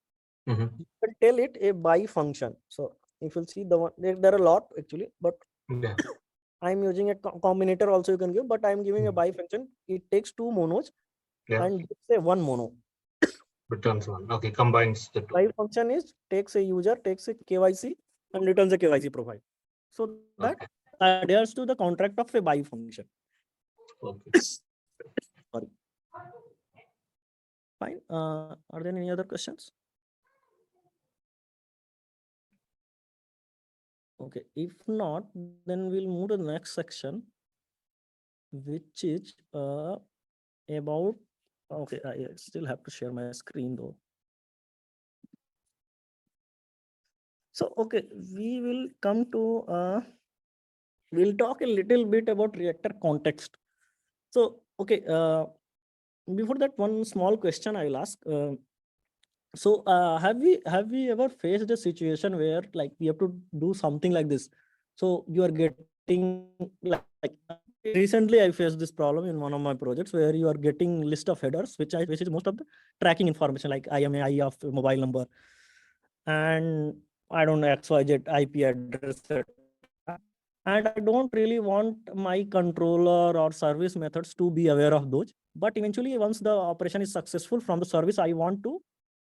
Mm-hmm. you can tell it a by function. So if you'll see the one, there are a lot actually, but Yeah. I'm using a combinator also you can give, but I'm giving a by function. It takes two monos and say one mono. Returns one. Okay, combines the two. By function is takes a user, takes a KYC and returns a KYC profile. So that adheres to the contract of a by function. Okay. Sorry. Fine. Are there any other questions? Okay, if not, then we'll move to the next section, which is about, okay, I still have to share my screen though. So, okay, we will come to, we'll talk a little bit about reactor context. So, okay, before that, one small question I will ask. So have we ever faced a situation where like we have to do something like this? So you are getting like recently I faced this problem in one of my projects where you are getting list of headers, which is most of the tracking information like IMEI of mobile number and I don't know XYZ IP address, and I don't really want my controller or service methods to be aware of those. But eventually, once the operation is successful from the service, I want to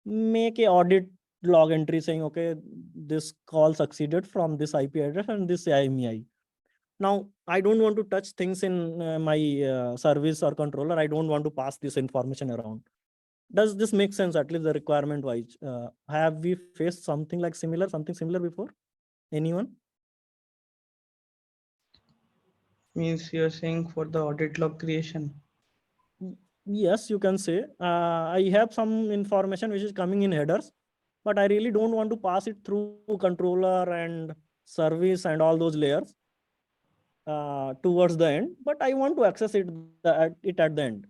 make a audit log entry saying, okay, this call succeeded from this IP address and this IMEI. Now, I don't want to touch things in my service or controller. I don't want to pass this information around. Does this make sense, at least the requirement wise? Have we faced something similar before? Anyone? Means you're saying for the audit log creation? Yes, you can say. I have some information which is coming in headers, but I really don't want to pass it through controller and service and all those layers towards the end, but I want to access it at the end.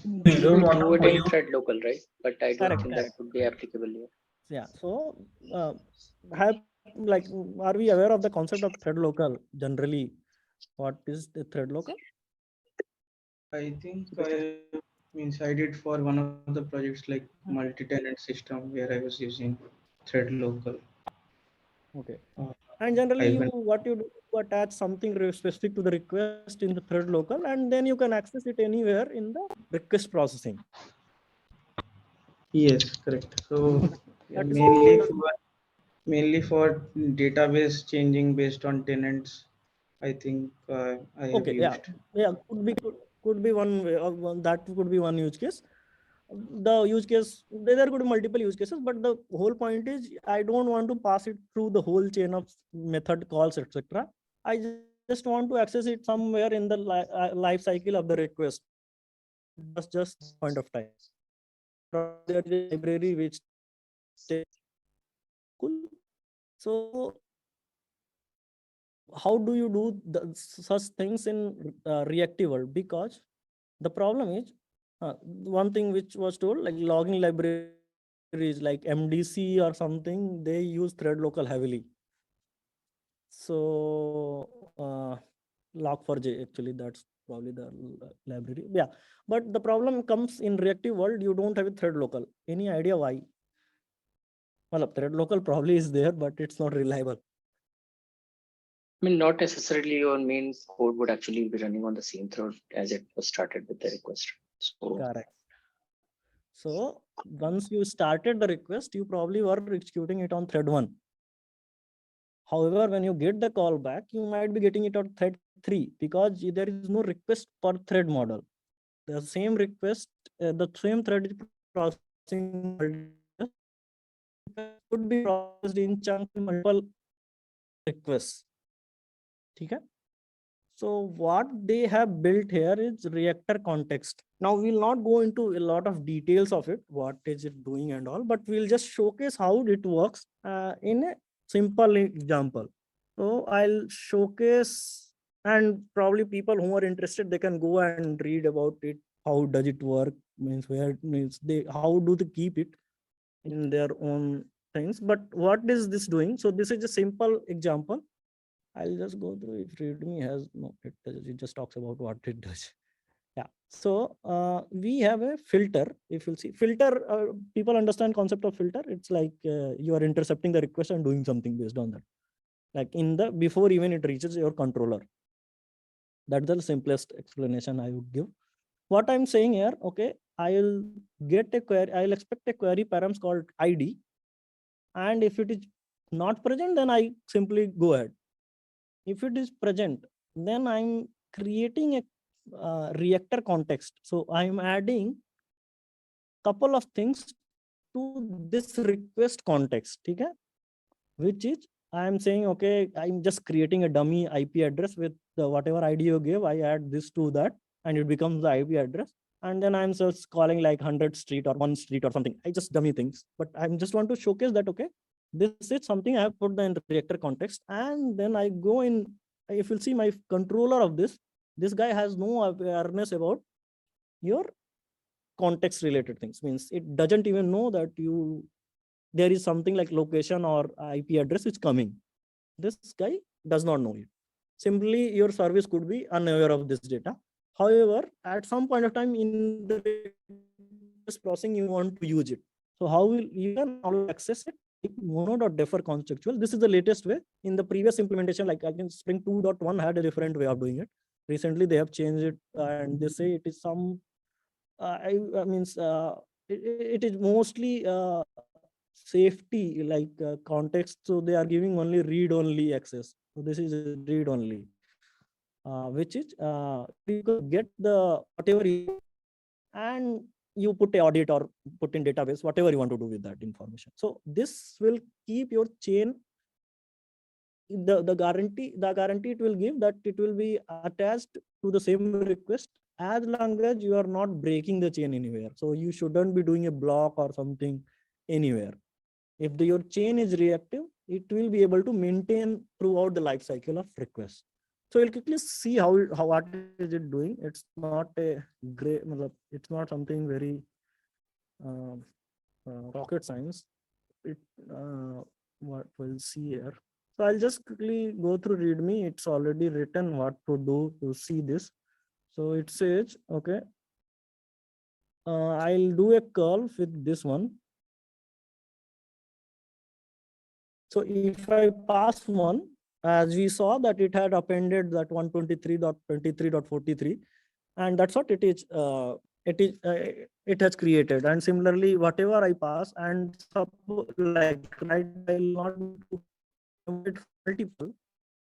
You don't want to do it in thread local, right? But I don't think that would be applicable here. Yeah. So have like, are we aware of the concept of thread local generally? What is the thread local? I think I did for one of the projects like multi-tenant system where I was using thread local. Okay. And generally, I what you do, you attach something specific to the request in the thread local, and then you can access it anywhere in the request processing. Yes, correct. So That is mainly for database changing based on tenants, I think I have okay. Yeah, used. yeah. Could be one way. That could be one use case. The use case, there could be multiple use cases, but the whole point is I don't want to pass it through the whole chain of method calls, etc. I just want to access it somewhere in the life cycle of the request. That's just point of time. Probably there is a library which takes cool. So how do you do such things in reactive world? Because the problem is one thing which was told, like logging libraries like MDC or something, they use thread local heavily. So log4j, actually that's probably the library. Yeah, but the problem comes in reactive world, you don't have a thread local. Any idea why? Well, thread local probably is there, but it's not reliable. I mean, not necessarily your main code would actually be running on the same thread as it was started with the request. So Correct. So once you started the request, you probably were executing it on thread 1. However, when you get the call back, you might be getting it on thread 3 because there is no request per thread model. The same request, the same thread is processing could be processed in chunks in multiple requests. Okay? So what they have built here is reactor context. Now we'll not go into a lot of details of it, what is it doing and all, but we'll just showcase how it works in a simple example. So I'll showcase, and probably people who are interested, they can go and read about it. How does it work? Means where means they how do they keep it in their own things? But what is this doing? So this is a simple example. I'll just go through if README has no, it just talks about what it does. Yeah. So we have a filter. If you'll see filter, people understand concept of filter. It's like you are intercepting the request and doing something based on that. Like in the before even it reaches your controller. That's the simplest explanation I would give. What I'm saying here, okay, I'll get a query. I'll expect a query params called ID, and if it is not present, then I simply go ahead. If it is present, then I'm creating a reactor context. So I'm adding couple of things to this request context, okay? Which is I'm saying, okay, I'm just creating a dummy IP address with the whatever ID you give. I add this to that, and it becomes the IP address. And then I'm just calling like 100 street or 1 street or something. I just dummy things, but I just want to showcase that, okay, this is something I have put in reactor context. And then I go in, if you'll see my controller of this guy has no awareness about your context related things. Means it doesn't even know that there is something like location or IP address is coming. This guy does not know it. Simply your service could be unaware of this data. However, at some point of time in the processing, you want to use it. So how will you can always access it? Mono.defer conceptual. This is the latest way. In the previous implementation, like I think Spring 2.1 had a different way of doing it. Recently, they have changed it, and they say it is some. I means it is mostly safety like context. So they are giving only read-only access. So this is read-only, which is you could get the whatever and you put a audit or put in database, whatever you want to do with that information. So this will keep your chain. The guarantee it will give that it will be attached to the same request as long as you are not breaking the chain anywhere. So you shouldn't be doing a block or something anywhere. If your chain is reactive, it will be able to maintain throughout the life cycle of request. So we'll quickly see how what is it doing. It's not a great, it's not something very rocket science. It what we'll see here. So I'll just quickly go through README. It's already written what to do to see this. So it says, okay, I'll do a curl with this one. So if I pass one, as we saw that it had appended that 123.23.43, and that's what it is. It has created. And similarly, whatever I pass, and suppose like right, I'll not multiple,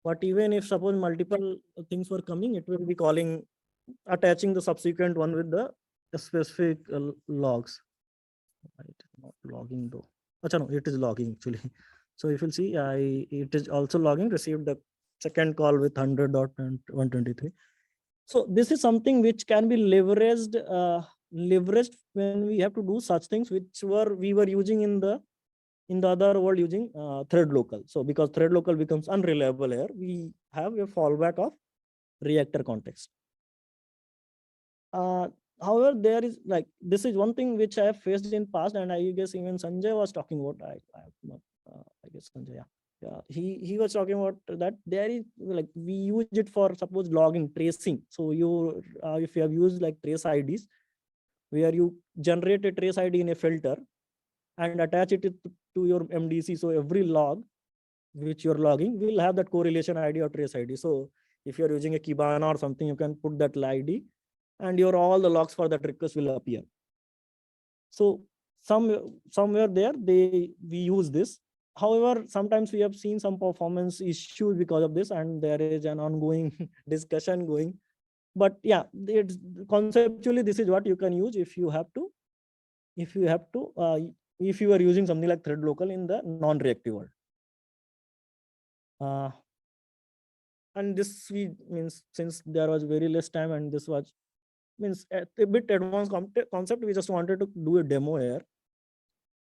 but even if suppose multiple things were coming, it will be calling, attaching the subsequent one with the specific logs. It is not logging though. Achha, no, it is logging actually. So if you'll see, it is also logging, received the second call with 100.123. So this is something which can be leveraged when we have to do such things which we were using in the other world using thread local. So because thread local becomes unreliable here, we have a fallback of reactor context. However, there is like, this is one thing which I have faced in past, and I guess even Sanjay was talking about. I guess Sanjay, yeah, he was talking about that there is like, we use it for suppose logging tracing. So you if you have used like trace IDs, where you generate a trace ID in a filter and attach it to your MDC. So every log which you're logging will have that correlation ID or trace ID. So if you're using a Kibana or something, you can put that ID, and all the logs for that request will appear. So somewhere there we use this. However, sometimes we have seen some performance issues because of this, and there is an ongoing discussion going. But yeah, it's conceptually, this is what you can use if you are using something like thread local in the non-reactive world. And this means, since there was very less time and this was means a bit advanced concept, we just wanted to do a demo here.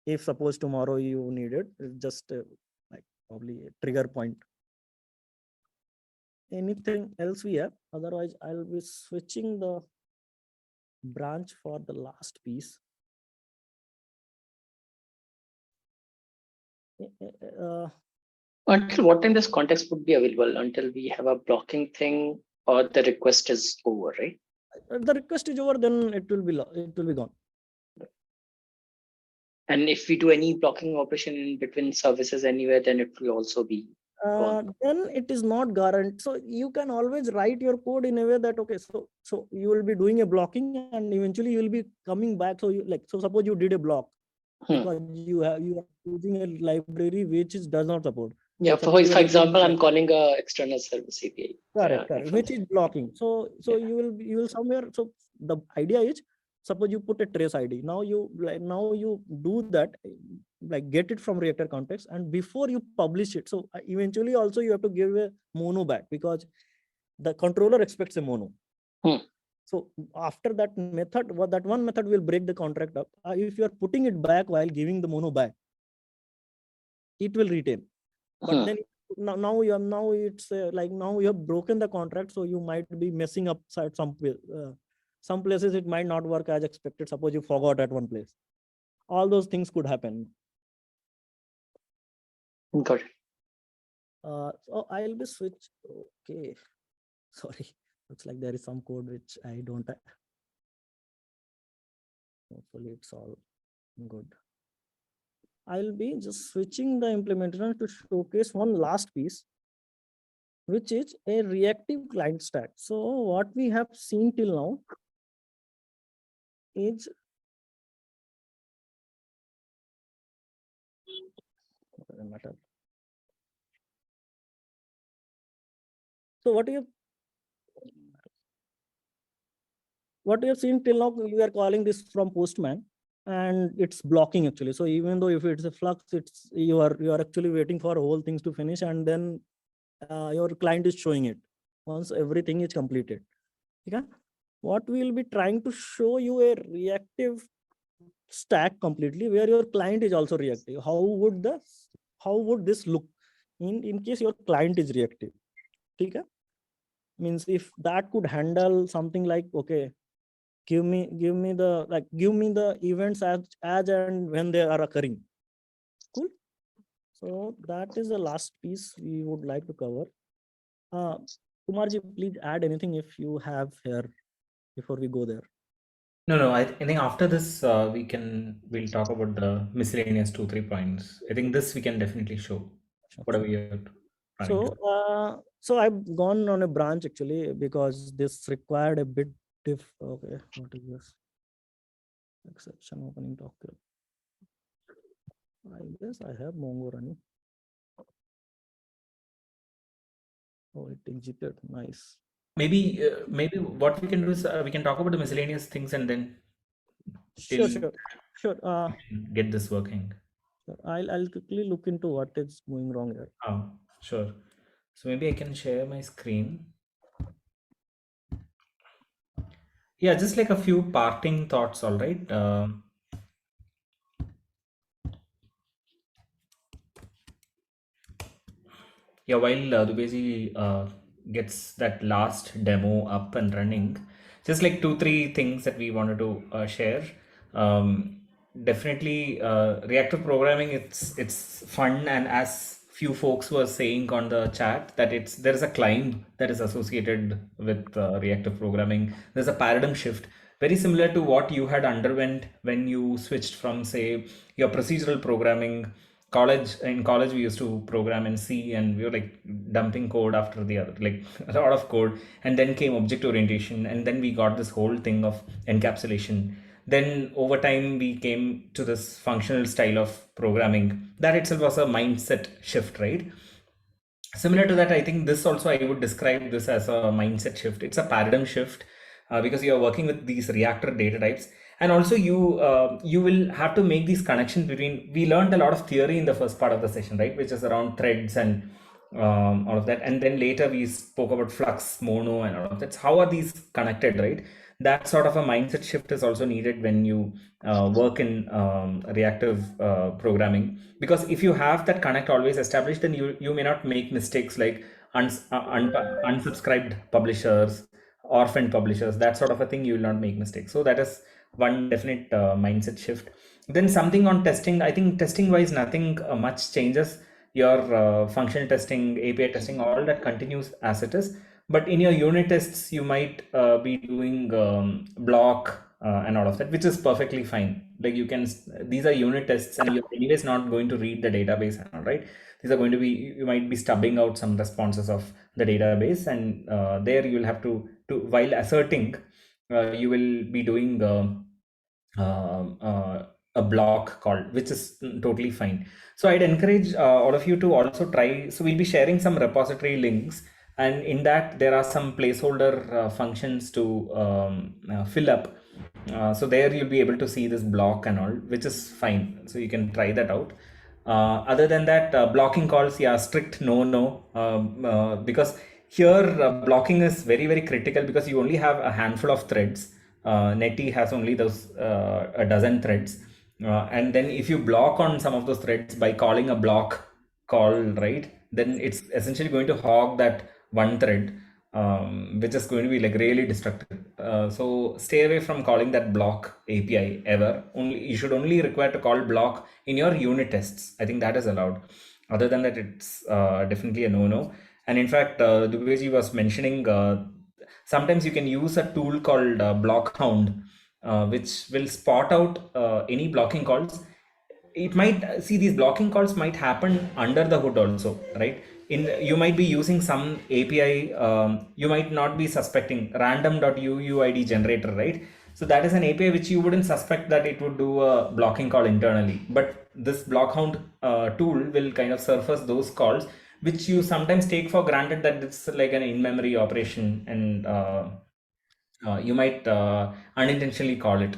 If suppose tomorrow you need it, it's just like probably a trigger point. Anything else we have? Otherwise, I'll be switching the branch for the last piece. Until what time this context would be available? Until we have a blocking thing or the request is over, right? The request is over, then it will be gone. And if we do any blocking operation in between services anywhere, then it will also be gone. Then it is not guaranteed. So you can always write your code in a way that, okay, so you will be doing a blocking and eventually you will be coming back. So so suppose you did a block because you are using a library which does not support. Yeah, for example, I'm calling a external service API. Correct, which is blocking. So you will somewhere. So the idea is, suppose you put a trace ID. Now you do that, like get it from reactor context, and before you publish it. So eventually also you have to give a mono back, because the controller expects a mono. So after that method, that one method will break the contract up. If you are putting it back while giving the mono back, it will retain. But then now it's like now you have broken the contract, so you might be messing up some places. It might not work as expected. Suppose you forgot at one place. All those things could happen. Got it. So I'll be switch. Okay, sorry. Looks like there is some code which I don't have. Hopefully it's all good. I'll be just switching the implementation to showcase one last piece, which is a reactive client stack. So what we have seen till now is so what you have seen till now, we are calling this from Postman, and it's blocking actually. So even though if it's a Flux, it's you are actually waiting for whole things to finish, and then your client is showing it once everything is completed. Okay, what we will be trying to show you a reactive stack completely, where your client is also reactive. How would this look in case your client is reactive? Okay, means if that could handle something like, okay, give me the events as and when they are occurring. Cool. So that is the last piece we would like to cover. Kumarji, please add anything if you have here before we go there. No, I think after this we'll talk about the miscellaneous 2-3 points. I think this we can definitely show whatever you're planning to. So I've gone on a branch actually because this required a bit okay, what is this? Exception opening document. I guess I have Mongo running. Oh, it exited. Nice. Maybe what we can do is we can talk about the miscellaneous things and then Sure. get this working. I'll quickly look into what is going wrong here. Oh, sure. So maybe I can share my screen. Yeah, just like a few parting thoughts, all right. Yeah, while Dubeji gets that last demo up and running, just like 2-3 things that we wanted to share. Definitely, reactive programming, it's fun, and as few folks were saying on the chat that there is a climb that is associated with reactive programming. There's a paradigm shift, very similar to what you had underwent when you switched from, say, your procedural programming. In college we used to program in C, and we were like dumping code after the other, like a lot of code, and then came object orientation, and then we got this whole thing of encapsulation. Then over time we came to this functional style of programming. That itself was a mindset shift, right? Similar to that, I think this also, I would describe this as a mindset shift. It's a paradigm shift because you are working with these reactor data types. And also you will have to make these connections between, we learned a lot of theory in the first part of the session, right? Which is around threads and all of that. And then later we spoke about Flux, Mono and all of that. How are these connected, right? That sort of a mindset shift is also needed when you work in reactive programming, because if you have that connect always established, then you may not make mistakes like unsubscribed publishers, orphaned publishers, that sort of a thing. You will not make mistakes. So that is one definite mindset shift. Then something on testing. I think testing wise, nothing much changes. Your functional testing, API testing, all that continues as it is. But in your unit tests, you might be doing block and all of that, which is perfectly fine. Like these are unit tests, and you're anyways not going to read the database, all right? These are going to be, you might be stubbing out some responses of the database, and there you will have to while asserting, you will be doing a block call, which is totally fine. So I'd encourage all of you to also try. So we'll be sharing some repository links, and in that there are some placeholder functions to fill up. So there you'll be able to see this block and all, which is fine. So you can try that out. Other than that, blocking calls, yeah, strict no, because here blocking is very, very critical, because you only have a handful of threads. Netty has only those a dozen threads, and then if you block on some of those threads by calling a block call, right, then it's essentially going to hog that one thread, which is going to be like really destructive. So stay away from calling that block API ever. You should only require to call block in your unit tests. I think that is allowed. Other than that, it's definitely a no. And in fact, Dubeji was mentioning sometimes you can use a tool called Blockhound, which will spot out any blocking calls. It might see these blocking calls might happen under the hood also, right? You might be using some API, you might not be suspecting random.uuid generator, right? So that is an API which you wouldn't suspect that it would do a blocking call internally, but this Blockhound tool will kind of surface those calls, which you sometimes take for granted that it's like an in-memory operation, and you might unintentionally call it.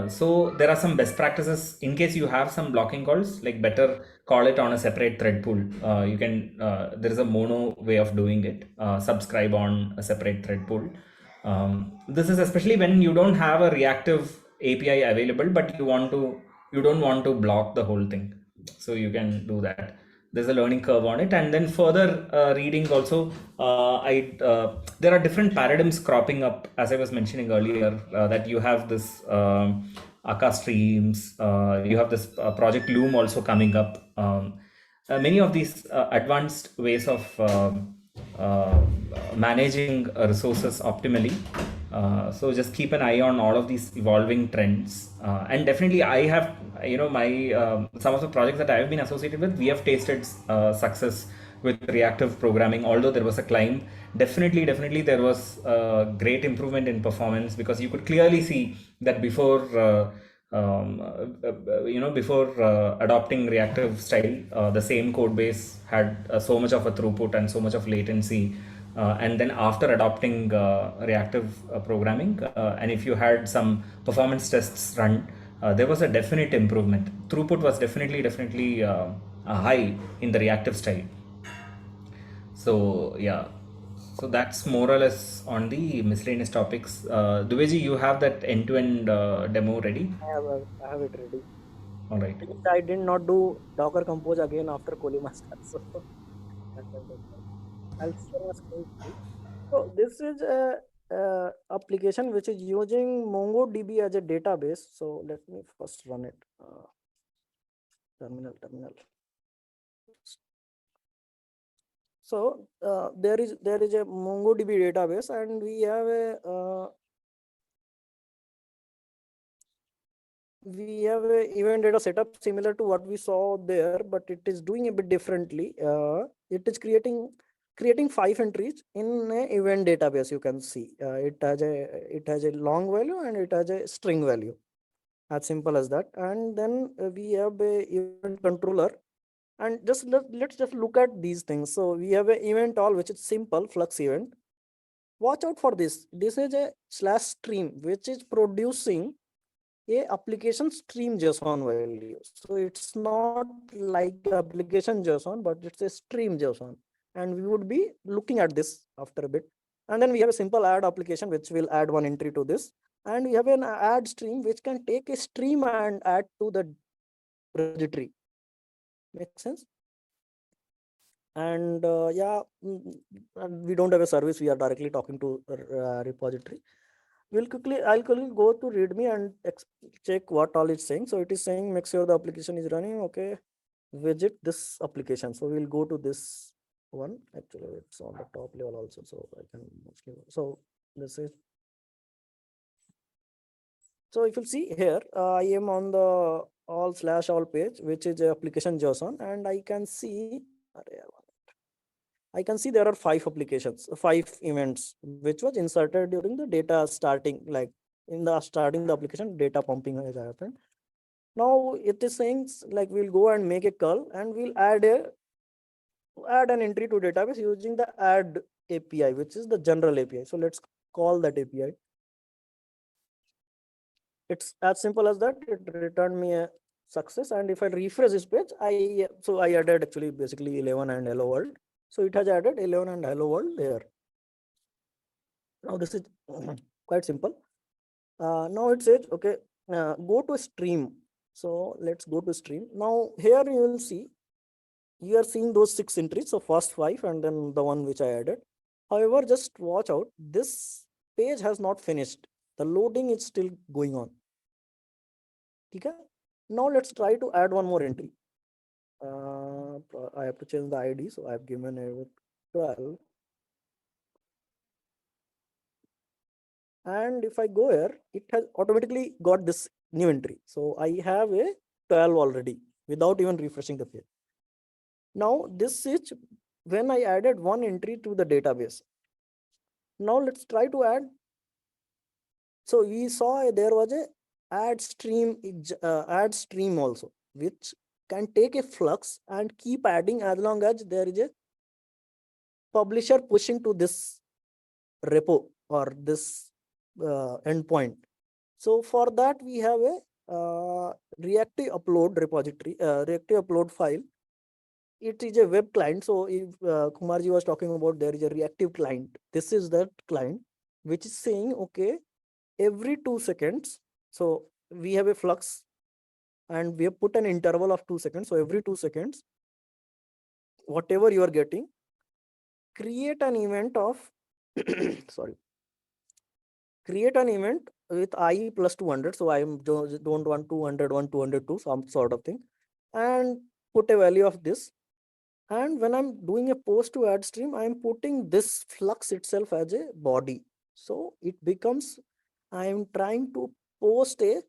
So there are some best practices in case you have some blocking calls, like better call it on a separate thread pool. You can, there is a Mono way of doing it, subscribe on a separate thread pool. This is especially when you don't have a reactive API available, but you don't want to block the whole thing. So you can do that. There's a learning curve on it. And then further reading also, there are different paradigms cropping up, as I was mentioning earlier, that you have this Akka streams, you have this project Loom also coming up. many of these advanced ways of managing resources optimally. So just keep an eye on all of these evolving trends. And definitely I have, my some of the projects that I have been associated with, we have tasted success with reactive programming. Although there was a climb, definitely there was great improvement in performance, because you could clearly see that before before adopting reactive style, the same code base had so much of a throughput and so much of latency. And then after adopting reactive programming, and if you had some performance tests run, there was a definite improvement. Throughput was definitely high in the reactive style. So yeah, so that's more or less on the miscellaneous topics. Duveji, you have that end-to-end demo ready? I have it ready. All right. I did not do Docker Compose again after Colimaster, so I'll share my screen. So this is a application which is using MongoDB as a database. So let me first run it. Terminal. So there is a MongoDB database, and we have a event data setup similar to what we saw there, but it is doing a bit differently. It is creating 5 entries in an event database. You can see it has a long value and it has a string value, as simple as that. And then we have a event controller, and let's just look at these things. So we have an event all, which is simple Flux event. Watch out for this. This is a /stream which is producing a application stream JSON value. So it's not like application JSON, but it's a stream JSON. And we would be looking at this after a bit. And then we have a simple add application, which will add one entry to this. And we have an add stream, which can take a stream and add to the repository. Makes sense? And we don't have a service. We are directly talking to repository. I'll quickly go to README and check what all it's saying. So it is saying make sure the application is running. Okay, visit this application. So we'll go to this one. Actually, it's on the top level also, so I can mostly. So this is. So if you see here, I am on the all page, which is application JSON, and I can see. There are 5 applications, 5 events, which was inserted during the data starting, like in the starting the application, data pumping has happened. Now it is saying like we'll go and make a curl, and we'll add an entry to database using the add API, which is the general API. So let's call that API. It's as simple as that. It returned me a success, and if I refresh this page, I added actually basically 11 and hello world. So it has added 11 and hello world there. Now this is quite simple. Now it says, okay, go to stream. So let's go to stream. Now here you will see, you are seeing those 6 entries. So first 5 and then the one which I added. However, just watch out. This page has not finished. The loading is still going on. Okay. Now let's try to add one more entry. I have to change the ID. So I have given a 12. And if I go here, it has automatically got this new entry. So I have a 12 already without even refreshing the page. Now this is when I added one entry to the database. Now let's try to add. So we saw there was a add stream also, which can take a Flux and keep adding as long as there is a publisher pushing to this repo or this endpoint. So for that we have a reactive upload repository, reactive upload file. It is a web client. So if Kumarji was talking about there is a reactive client, this is that client which is saying, okay, every 2 seconds. So we have a Flux and we have put an interval of 2 seconds. So every 2 seconds, whatever you are getting, create an event of sorry, create an event with I plus 200. So I don't want 200, 202, some sort of thing, and put a value of this. And when I'm doing a post to add stream, I'm putting this Flux itself as a body. So it becomes, I'm trying to post a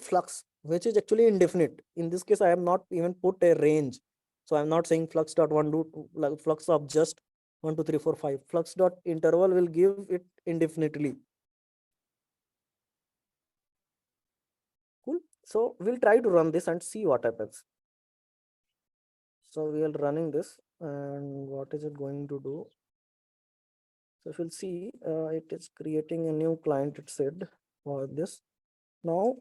Flux, which is actually indefinite. In this case, I have not even put a range. So I'm not saying flux dot one do like flux of just 1 2 3 4 5. Flux dot interval will give it indefinitely. Cool. So we'll try to run this and see what happens. So we are running this, and what is it going to do? So if you'll see, it is creating a new client, it said, for this. Now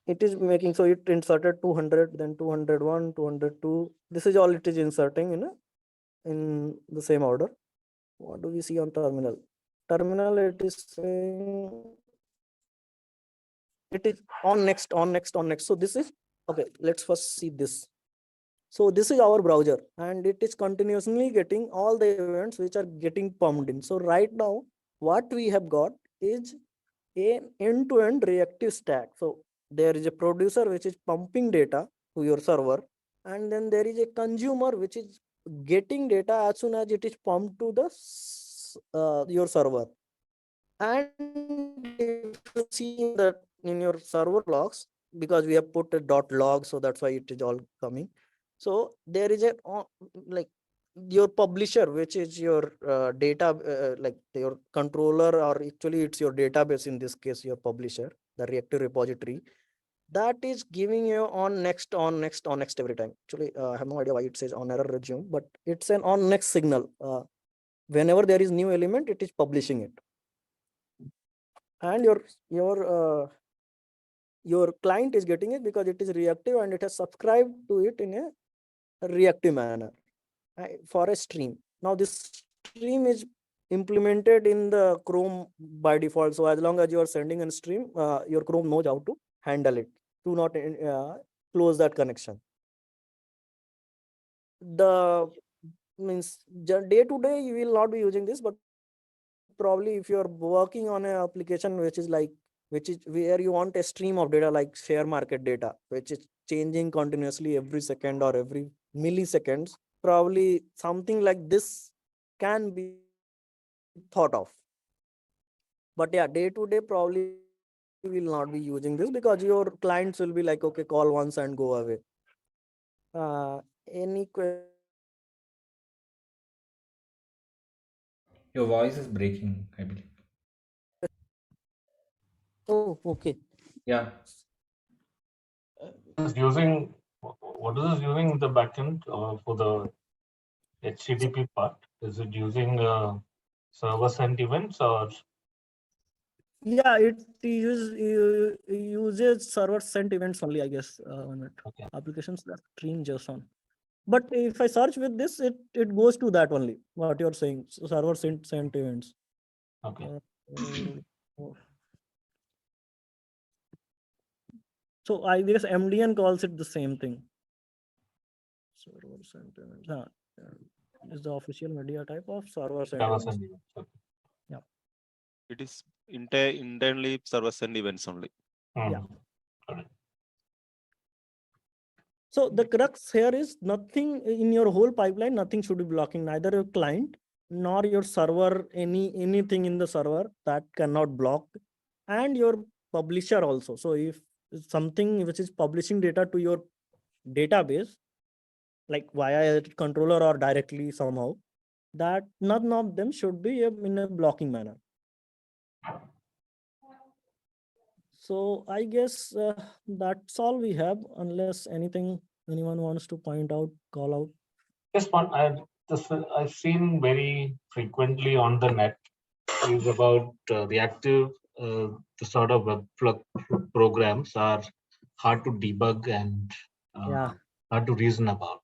it is making, so it inserted 200, then 201, 202. This is all it is inserting in the same order. What do we see on terminal? Terminal, it is saying it is on next, on next, on next. So this is, okay, let's first see this. So this is our browser, and it is continuously getting all the events which are getting pumped in. So right now, what we have got is an end-to-end reactive stack. So there is a producer which is pumping data to your server, and then there is a consumer which is getting data as soon as it is pumped to the your server. And if you see that in your server logs, because we have put a .log, so that's why it is all coming. So there is a like your publisher, which is your data, like your controller, or actually it's your database, in this case your publisher, the reactive repository, that is giving you on next, on next, on next every time. Actually, I have no idea why it says onErrorResume, but it's an on next signal. Whenever there is new element, it is publishing it. And your client is getting it because it is reactive, and it has subscribed to it in a reactive manner for a stream. Now this stream is implemented in the Chrome by default. So as long as you are sending a stream, your Chrome knows how to handle it, to not close that connection. The means day to day you will not be using this, but probably if you are working on an application which is where you want a stream of data, like share market data, which is changing continuously every second or every milliseconds, probably something like this can be thought of. But yeah, day to day probably will not be using this, because your clients will be like, okay, call once and go away. Any question? Your voice is breaking, I believe. Oh, okay. Yeah. What is this using in the backend for the HTTP part? Is it using server sent events or? Yeah, it uses server sent events only, I guess. On it. Okay. Applications that stream JSON. But if I search with this, it goes to that only. What you're saying, so server sent events. Okay. So I guess MDN calls it the same thing. Server sent events. Is the official media type of server sent events. Okay. Yeah. It is internally server send events only. Yeah. So the crux here is nothing in your whole pipeline, nothing should be blocking, neither your client nor your server, anything in the server that cannot block, and your publisher also. So if something which is publishing data to your database, like via a controller or directly somehow, that none of them should be in a blocking manner. So I guess that's all we have, unless anything anyone wants to point out, call out. Just one I've seen very frequently on the net is about reactive. The sort of Webflux programs are hard to debug and hard to reason about.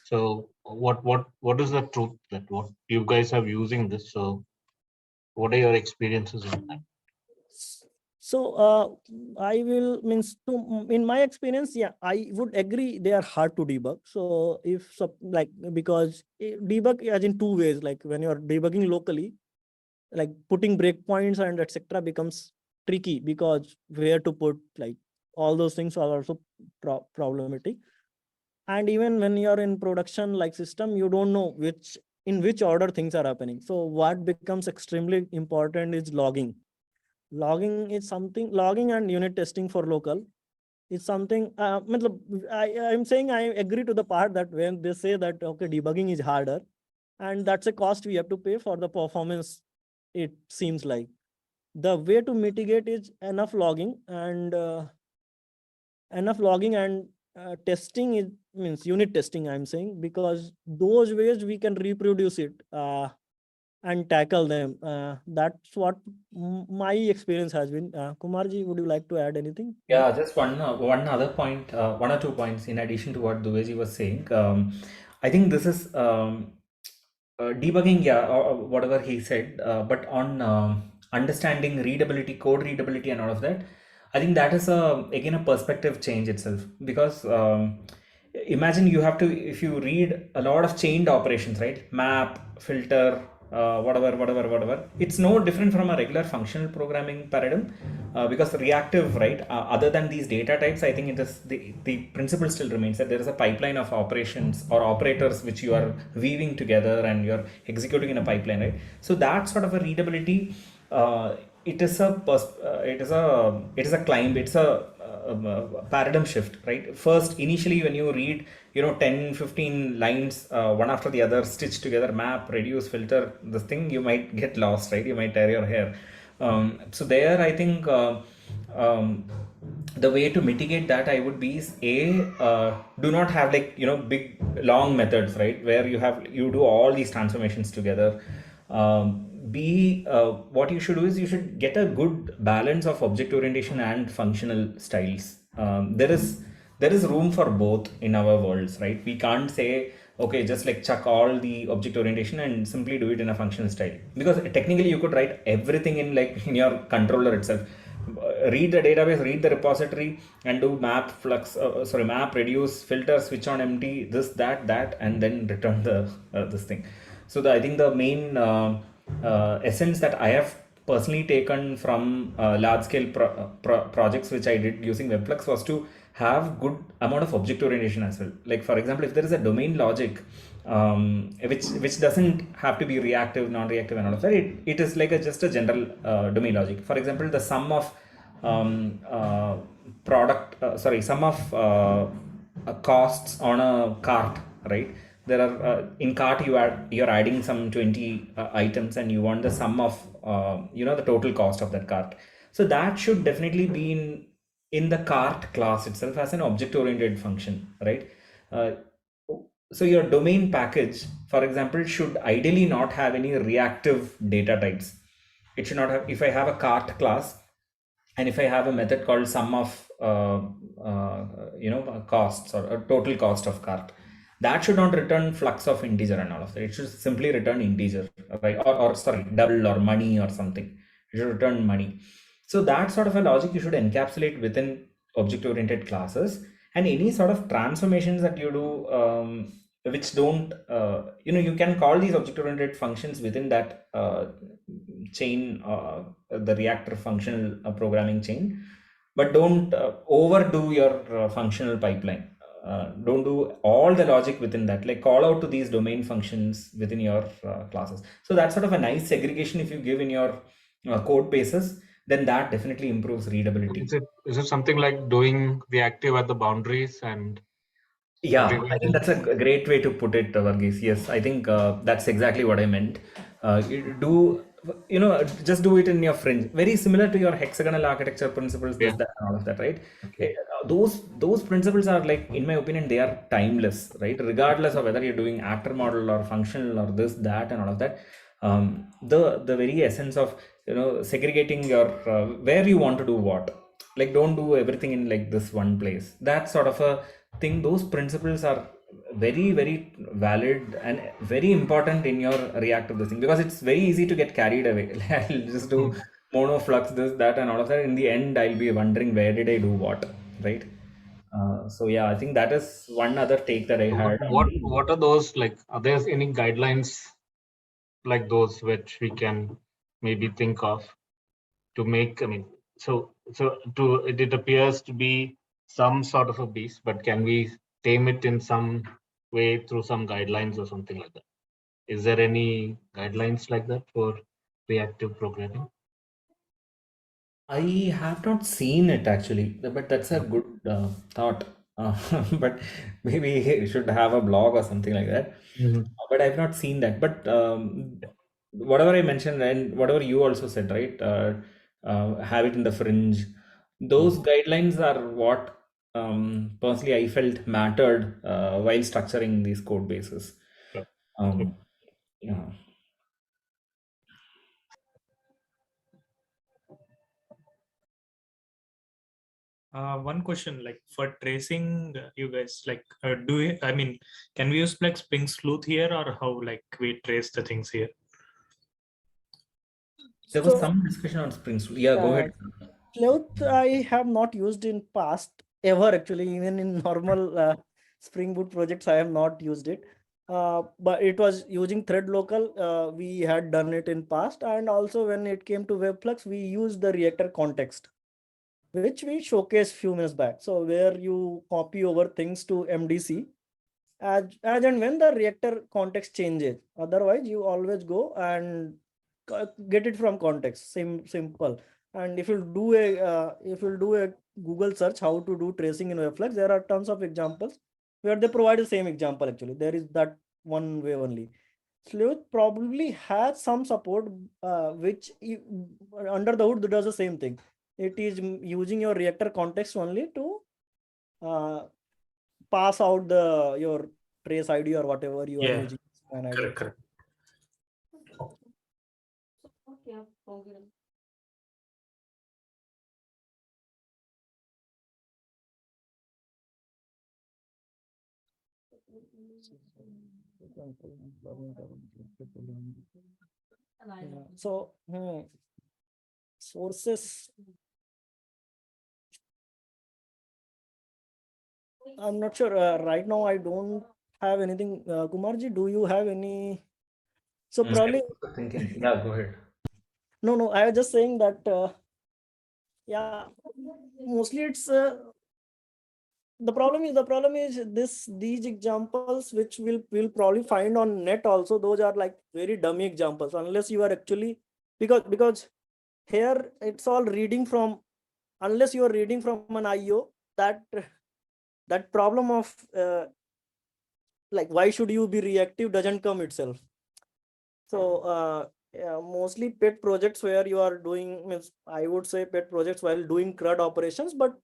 So what is the truth that what you guys have using this? So what are your experiences on that? So I will in my experience, yeah, I would agree they are hard to debug. So if because debug as in two ways, like when you're debugging locally, like putting breakpoints and etc. becomes tricky, because where to put, like all those things are also problematic. And even when you're in production like system, you don't know in which order things are happening. So what becomes extremely important is logging. Logging and unit testing for local is something. I'm saying I agree to the part that when they say that okay, debugging is harder, and that's a cost we have to pay for the performance. It seems like the way to mitigate is enough logging and testing is means unit testing, I'm saying, because those ways we can reproduce it and tackle them. That's what my experience has been. Kumarji, would you like to add anything? Yeah, just one other point, 1 or 2 points in addition to what Duveji was saying. I think this is debugging, yeah, or whatever he said, but on understanding readability, code readability, and all of that. I think that is again a perspective change itself, because imagine you have to, if you read a lot of chained operations, right? Map, filter, whatever. It's no different from a regular functional programming paradigm, because reactive, right? Other than these data types, I think it is the principle still remains that there is a pipeline of operations or operators which you are weaving together and you're executing in a pipeline, right? So that sort of a readability, it is a climb. It's a paradigm shift, right? First, initially, when you read 10-15 lines one after the other stitched together, map, reduce, filter, this thing, you might get lost, right? You might tear your hair. So there, I think the way to mitigate that, I would be do not have big long methods, right, where you do all these transformations together. What you should do is you should get a good balance of object orientation and functional styles. There is room for both in our worlds, right? We can't say, okay, just like chuck all the object orientation and simply do it in a functional style, because technically you could write everything in your controller itself. Read the database, read the repository, and do map, flux, map, reduce, filter, switch on empty, this, that, and then return this thing. So I think the main essence that I have personally taken from large-scale projects which I did using Webflux was to have good amount of object orientation as well. Like, for example, if there is a domain logic which doesn't have to be reactive, non-reactive, and all of that, it is like just a general domain logic. For example, the sum of costs on a cart, right? There are in cart you're adding some 20 items, and you want the sum of the total cost of that cart. So that should definitely be in the cart class itself as an object oriented function, right? So your domain package, for example, should ideally not have any reactive data types. It should not have. If I have a cart class, and if I have a method called sum of costs, or a total cost of cart, that should not return flux of integer and all of that. It should simply return integer, right? Or double or money or something. It should return money. So that sort of a logic you should encapsulate within object-oriented classes, and any sort of transformations that you do, which don't, you can call these object-oriented functions within that chain, the reactor functional programming chain, but don't overdo your functional pipeline. Don't do all the logic within that, like call out to these domain functions within your classes. So that's sort of a nice segregation if you give in your code bases, then that definitely improves readability. Is it something like doing reactive at the boundaries and yeah, I think that's a great way to put it, Varghese. Yes, I think that's exactly what I meant. Just do it in your fringe, very similar to your hexagonal architecture principles, this, that, and all of that, right? Okay. Those principles are, like, in my opinion, they are timeless, right? Regardless of whether you're doing actor model or functional or this, that, and all of that. The very essence of segregating your where you want to do what, like, don't do everything in like this one place. That sort of a thing, those principles are very, very valid and very important in your reactive this thing, because it's very easy to get carried away. I'll just do mono, flux, this, that, and all of that. In the end, I'll be wondering where did I do what, right? So yeah, I think that is one other take that I had. What are those, like? Are there any guidelines like those which we can maybe think of to make? I mean, So it appears to be some sort of a beast, but can we tame it in some way through some guidelines or something like that? Is there any guidelines like that for reactive programming? I have not seen it actually, but that's a good thought. But maybe you should have a blog or something like that. But I've not seen that. But whatever I mentioned and whatever you also said, right? Have it in the fringe. Those guidelines are what personally I felt mattered while structuring these code bases. Sure. Yeah. One question, like for tracing, you guys like, can we use like Spring Sleuth here, or how like we trace the things here? There was some discussion on Springboot. Yeah, go ahead. Sleuth I have not used in past ever actually, even in normal Spring Boot projects I have not used it. But it was using thread local. We had done it in past, and also when it came to Webflux, we used the reactor context, which we showcased few minutes back. So where you copy over things to MDC as and when the reactor context changes. Otherwise, you always go and get it from context. Simple. And if you do a Google search how to do tracing in Webflux, there are tons of examples where they provide the same example. Actually, there is that one way only. Sleuth probably has some support, which under the hood does the same thing. It is using your reactor context only to pass out your trace ID or whatever you are using. Correct. So sources, I'm not sure right now. I don't have anything. Kumarji, do you have any? So probably Thinking. Yeah, go ahead. No, I was just saying that yeah, mostly it's the problem is these examples which we'll probably find on net also. Those are like very dummy examples unless you are actually, because here it's all reading from, unless you are reading from an IO, that problem of like why should you be reactive doesn't come itself. So yeah, mostly pet projects where you are doing, means I would say pet projects while doing CRUD operations, but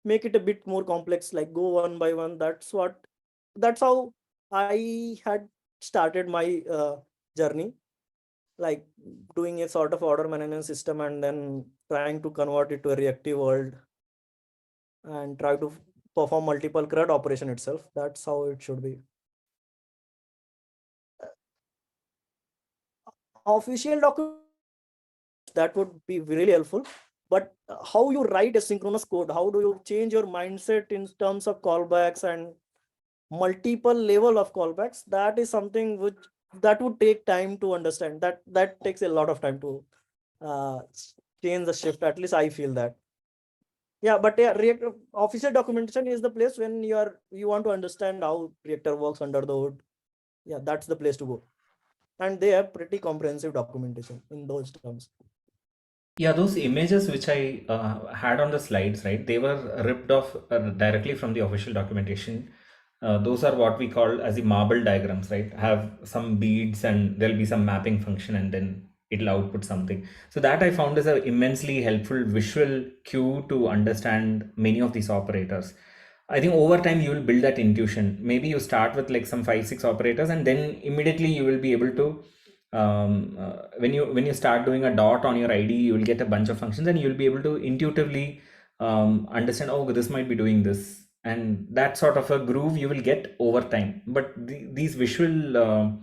make it a bit more complex, like go one by one. That's how I had started my journey, like doing a sort of order management system and then trying to convert it to a reactive world and try to perform multiple CRUD operation itself. That's how it should be. Official document, that would be really helpful. But how you write asynchronous code, how do you change your mindset in terms of callbacks and multiple level of callbacks, that is something that would take time to understand. That takes a lot of time to change the shift. At least I feel that. Yeah, but yeah, Reactor official documentation is the place when you want to understand how Reactor works under the hood. Yeah, that's the place to go. And they have pretty comprehensive documentation in those terms. Yeah, those images which I had on the slides, right? They were ripped off directly from the official documentation. Those are what we call as the marble diagrams, right? Have some beads and there'll be some mapping function and then it'll output something. So that I found is a immensely helpful visual cue to understand many of these operators. I think over time you will build that intuition. Maybe you start with like some 5-6 operators and then immediately you will be able to when you start doing a dot on your ID, you will get a bunch of functions and you'll be able to intuitively understand, oh, this might be doing this, and that sort of a groove you will get over time. But these visual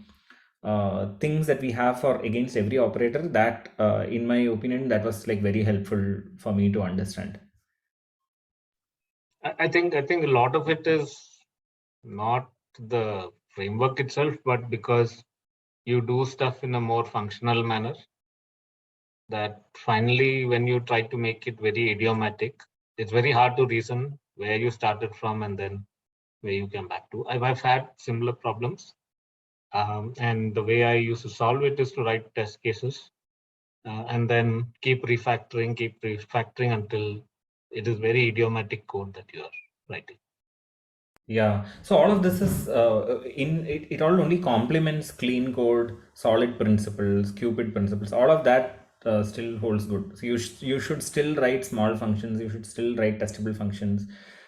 things that we have for against every operator, that in my opinion, that was like very helpful for me to understand. I think a lot of it is not the framework itself, but because you do stuff in a more functional manner. that finally, when you try to make it very idiomatic, it's very hard to reason where you started from and then where you came back to. I've had similar problems. And the way I used to solve it is to write test cases and then keep refactoring until it is very idiomatic code that you are writing. Yeah, so all of this is it all only complements clean code, solid principles, Cupid principles. All of that still holds good. So you should still write small functions. You should still write testable functions.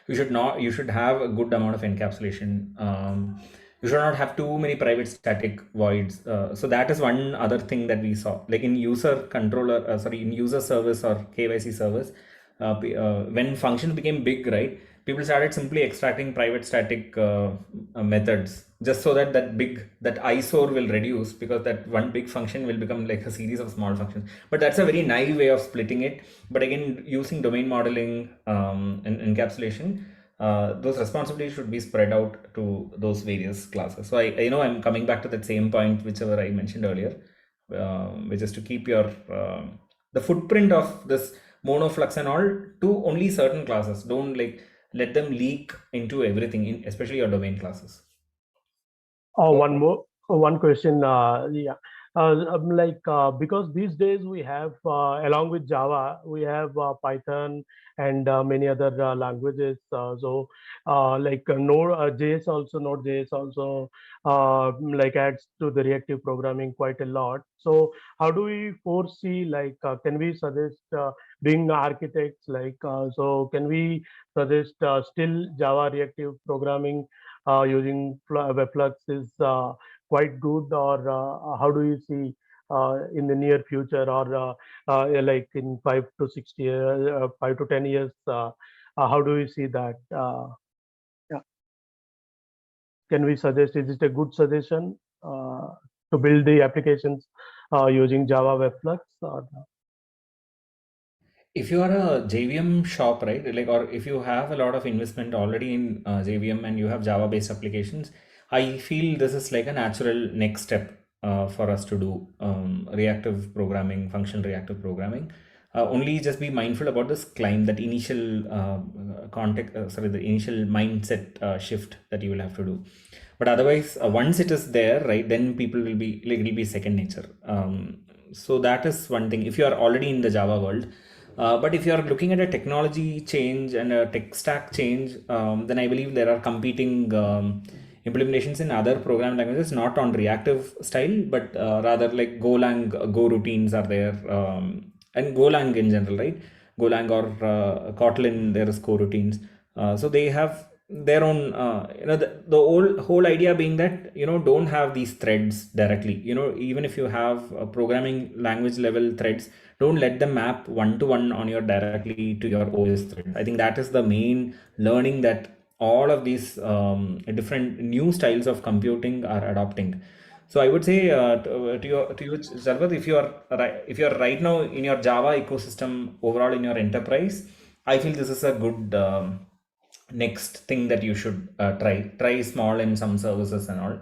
You should have a good amount of encapsulation. You should not have too many private static voids. So that is one other thing that we saw, like in user in user service or KYC service, when functions became big, right? People started simply extracting private static methods just so that that eyesore will reduce, because that one big function will become like a series of small functions. But that's a very naive way of splitting it. But again, using domain modeling and encapsulation, those responsibilities should be spread out to those various classes. So I'm coming back to that same point, whichever I mentioned earlier, which is to keep your the footprint of this Mono, Flux and all to only certain classes. Don't let them leak into everything, especially your domain classes. One question. Because these days we have, along with Java, we have Python and many other languages. Node.js also adds to the reactive programming quite a lot. So how do we foresee, can we suggest being architects, so can we suggest still Java reactive programming using Webflux is quite good, or how do you see in the near future, or like in 5 to 6 years, 5 to 10 years, how do you see that? Yeah. Can we suggest, is it a good suggestion to build the applications using Java Webflux? If you are a JVM shop, right, or if you have a lot of investment already in JVM and you have Java based applications, I feel this is like a natural next step for us to do reactive programming, functional reactive programming. Only just be mindful about this climb, that initial the initial mindset shift that you will have to do. But otherwise, once it is there, right, then people will be it will be second nature. So that is one thing if you are already in the Java world. But if you are looking at a technology change and a tech stack change, then I believe there are competing implementations in other programming languages, not on reactive style, but rather like Golang, Go routines are there, and Golang in general, right? Golang or Kotlin, there is coroutines. So they have their own, the whole idea being that, don't have these threads directly. Even if you have programming language level threads, don't let them map one-to-one on your directly to your OS thread. I think that is the main learning that all of these different new styles of computing are adopting. So I would say to you, Sarvat, if you are right now in your Java ecosystem overall in your enterprise, I feel this is a good next thing that you should try small in some services and all.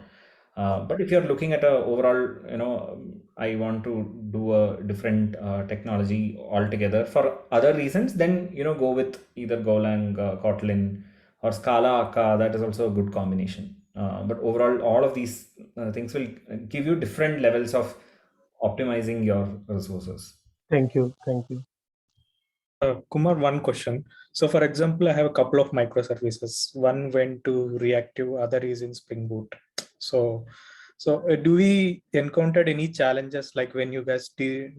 But if you're looking at a overall, I want to do a different technology altogether for other reasons, then go with either Golang, Kotlin, or Scala, Akka. That is also a good combination. But overall, all of these things will give you different levels of optimizing your resources. Thank you. Kumar, one question. So for example, I have a couple of microservices. One went to reactive, other is in Springboot. So do we encountered any challenges, like when you guys did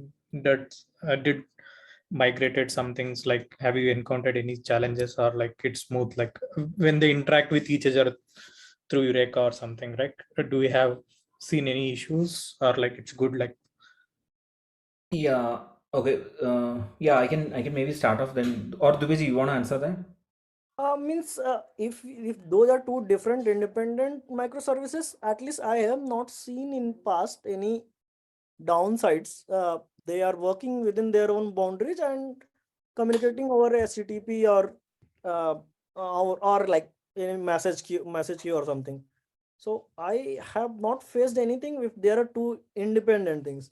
migrated some things, like have you encountered any challenges, or like it's smooth, like when they interact with each other through Eureka or something, right? Do we have seen any issues, or like it's good, like? Yeah. Okay. Yeah, I can maybe start off then, or Dubiji, you want to answer that? If those are two different independent microservices, at least I have not seen in past any downsides. They are working within their own boundaries and communicating over HTTP or like a message queue or something. So I have not faced anything if there are two independent things.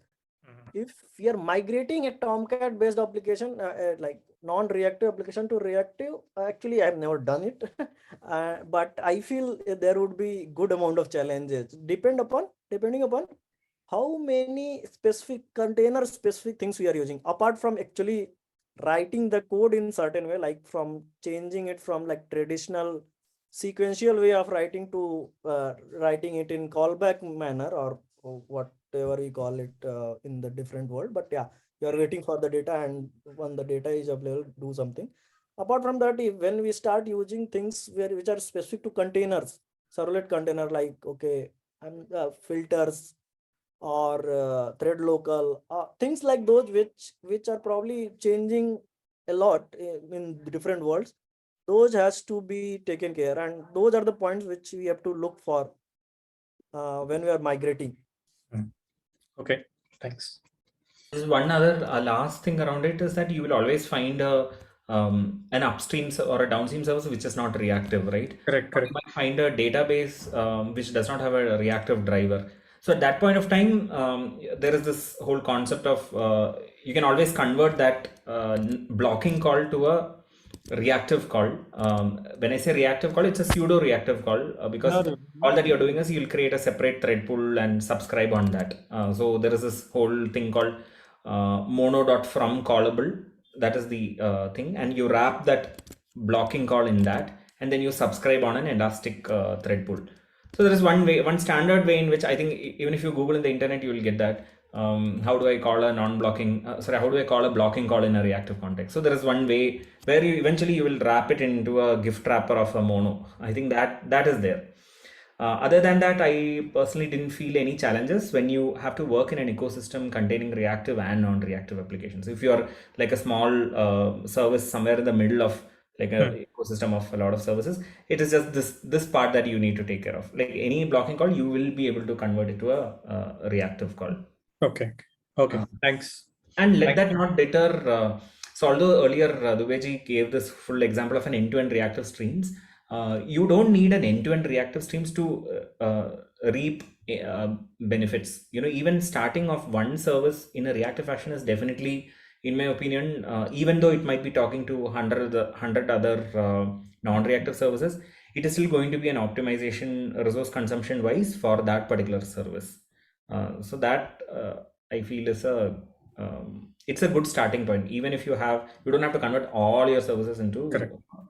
if we are migrating a Tomcat based application, like non-reactive application to reactive, actually I've never done it, but I feel there would be good amount of challenges depending upon how many specific container specific things we are using, apart from actually writing the code in certain way, like from changing it from like traditional sequential way of writing to writing it in callback manner, or whatever we call it in the different world. But yeah, you are waiting for the data, and when the data is available, do something. Apart from that, when we start using things which are specific to containers, servlet container, like okay, and filters or thread local, things like those, which are probably changing a lot in the different worlds, those has to be taken care, and those are the points which we have to look for when we are migrating. Okay, thanks. There's one other last thing around it is that you will always find an upstream or a downstream service which is not reactive, right? Correct. Or you might find a database which does not have a reactive driver. So at that point of time, there is this whole concept of you can always convert that blocking call to a reactive call. When I say reactive call, it's a pseudo reactive call because all that you're doing is you'll create a separate thread pool and subscribe on that. So there is this whole thing called Mono.from callable. That is the thing, and you wrap that blocking call in that, and then you subscribe on an elastic thread pool. So there is one standard way in which I think even if you Google in the internet, you will get that. How do I call a non-blocking? How do I call a blocking call in a reactive context? So there is one way where you will wrap it into a gift wrapper of a mono. I think that is there. Other than that, I personally didn't feel any challenges when you have to work in an ecosystem containing reactive and non-reactive applications. If you're like a small service somewhere in the middle of like an ecosystem of a lot of services, it is just this part that you need to take care of. Like any blocking call, you will be able to convert it to a reactive call. Okay, thanks. And let that not deter. So although earlier Dubeyji gave this full example of an end-to-end reactive streams, you don't need an end-to-end reactive streams to reap benefits. Even starting off one service in a reactive fashion is definitely, in my opinion, even though it might be talking to 100 other non-reactive services, it is still going to be an optimization resource consumption wise for that particular service. So that I feel is it's a good starting point. Even if you don't have to convert all your services into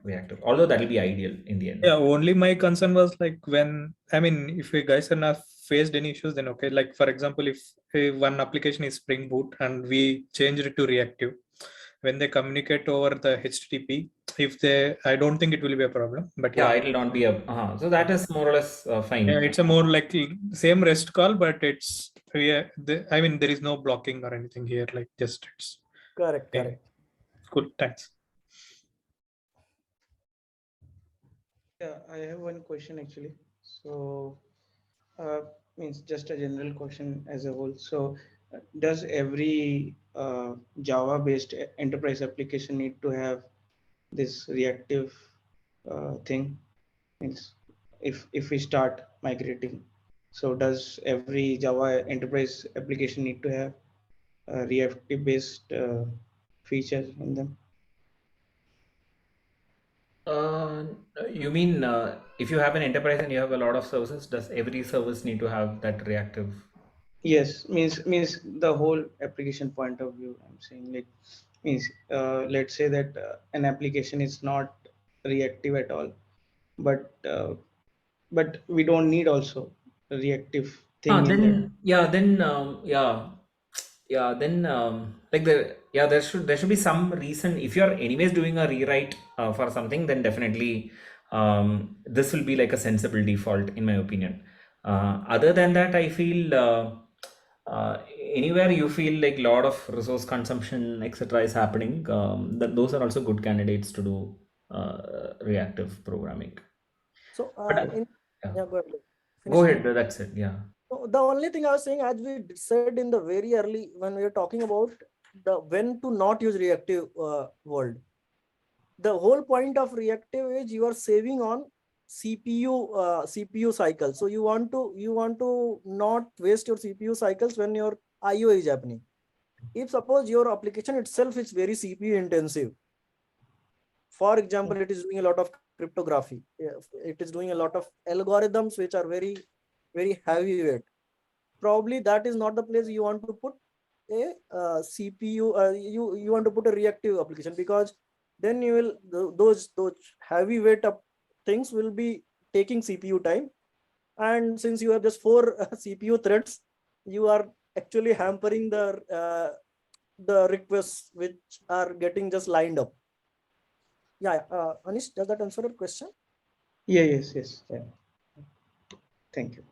reactive, although that will be ideal in the end. Yeah, only my concern was like if you guys are not faced any issues, then okay. Like for example, if one application is Springboot and we changed it to reactive, when they communicate over the HTTP, I don't think it will be a problem. But yeah, it will not be so that is more or less fine. Yeah, it's a more like same REST call, but it's there is no blocking or anything here. Like just it's correct. Cool, thanks. Yeah, I have one question actually. So, means just a general question as a whole. So, does every Java-based enterprise application need to have this reactive thing? Means if we start migrating, so does every Java enterprise application need to have reactive-based features in them? You mean if you have an enterprise and you have a lot of services, does every service need to have that reactive? Yes, means the whole application point of view. I'm saying like means let's say that an application is not reactive at all, but we don't need also a reactive thing in there. There should be some reason. If you're anyways doing a rewrite for something, then definitely this will be like a sensible default in my opinion. Other than that, I feel anywhere you feel like a lot of resource consumption etc is happening, those are also good candidates to do reactive programming. So go ahead, that's it. Yeah. So the only thing I was saying, as we said in the very early when we were talking about when to not use reactive world, the whole point of reactive is you are saving on CPU cycle. So you want to not waste your CPU cycles when your IO is happening. if suppose your application itself is very CPU intensive, for example, it is doing a lot of cryptography, it is doing a lot of algorithms which are very, very heavyweight, probably that is not the place you want to put a CPU, you want to put a reactive application, because then you will, those heavyweight things will be taking CPU time. And since you have just 4 CPU threads, you are actually hampering the requests which are getting just lined up. Yeah, Anish, does that answer your question? Yeah, yes. Yeah. Thank you.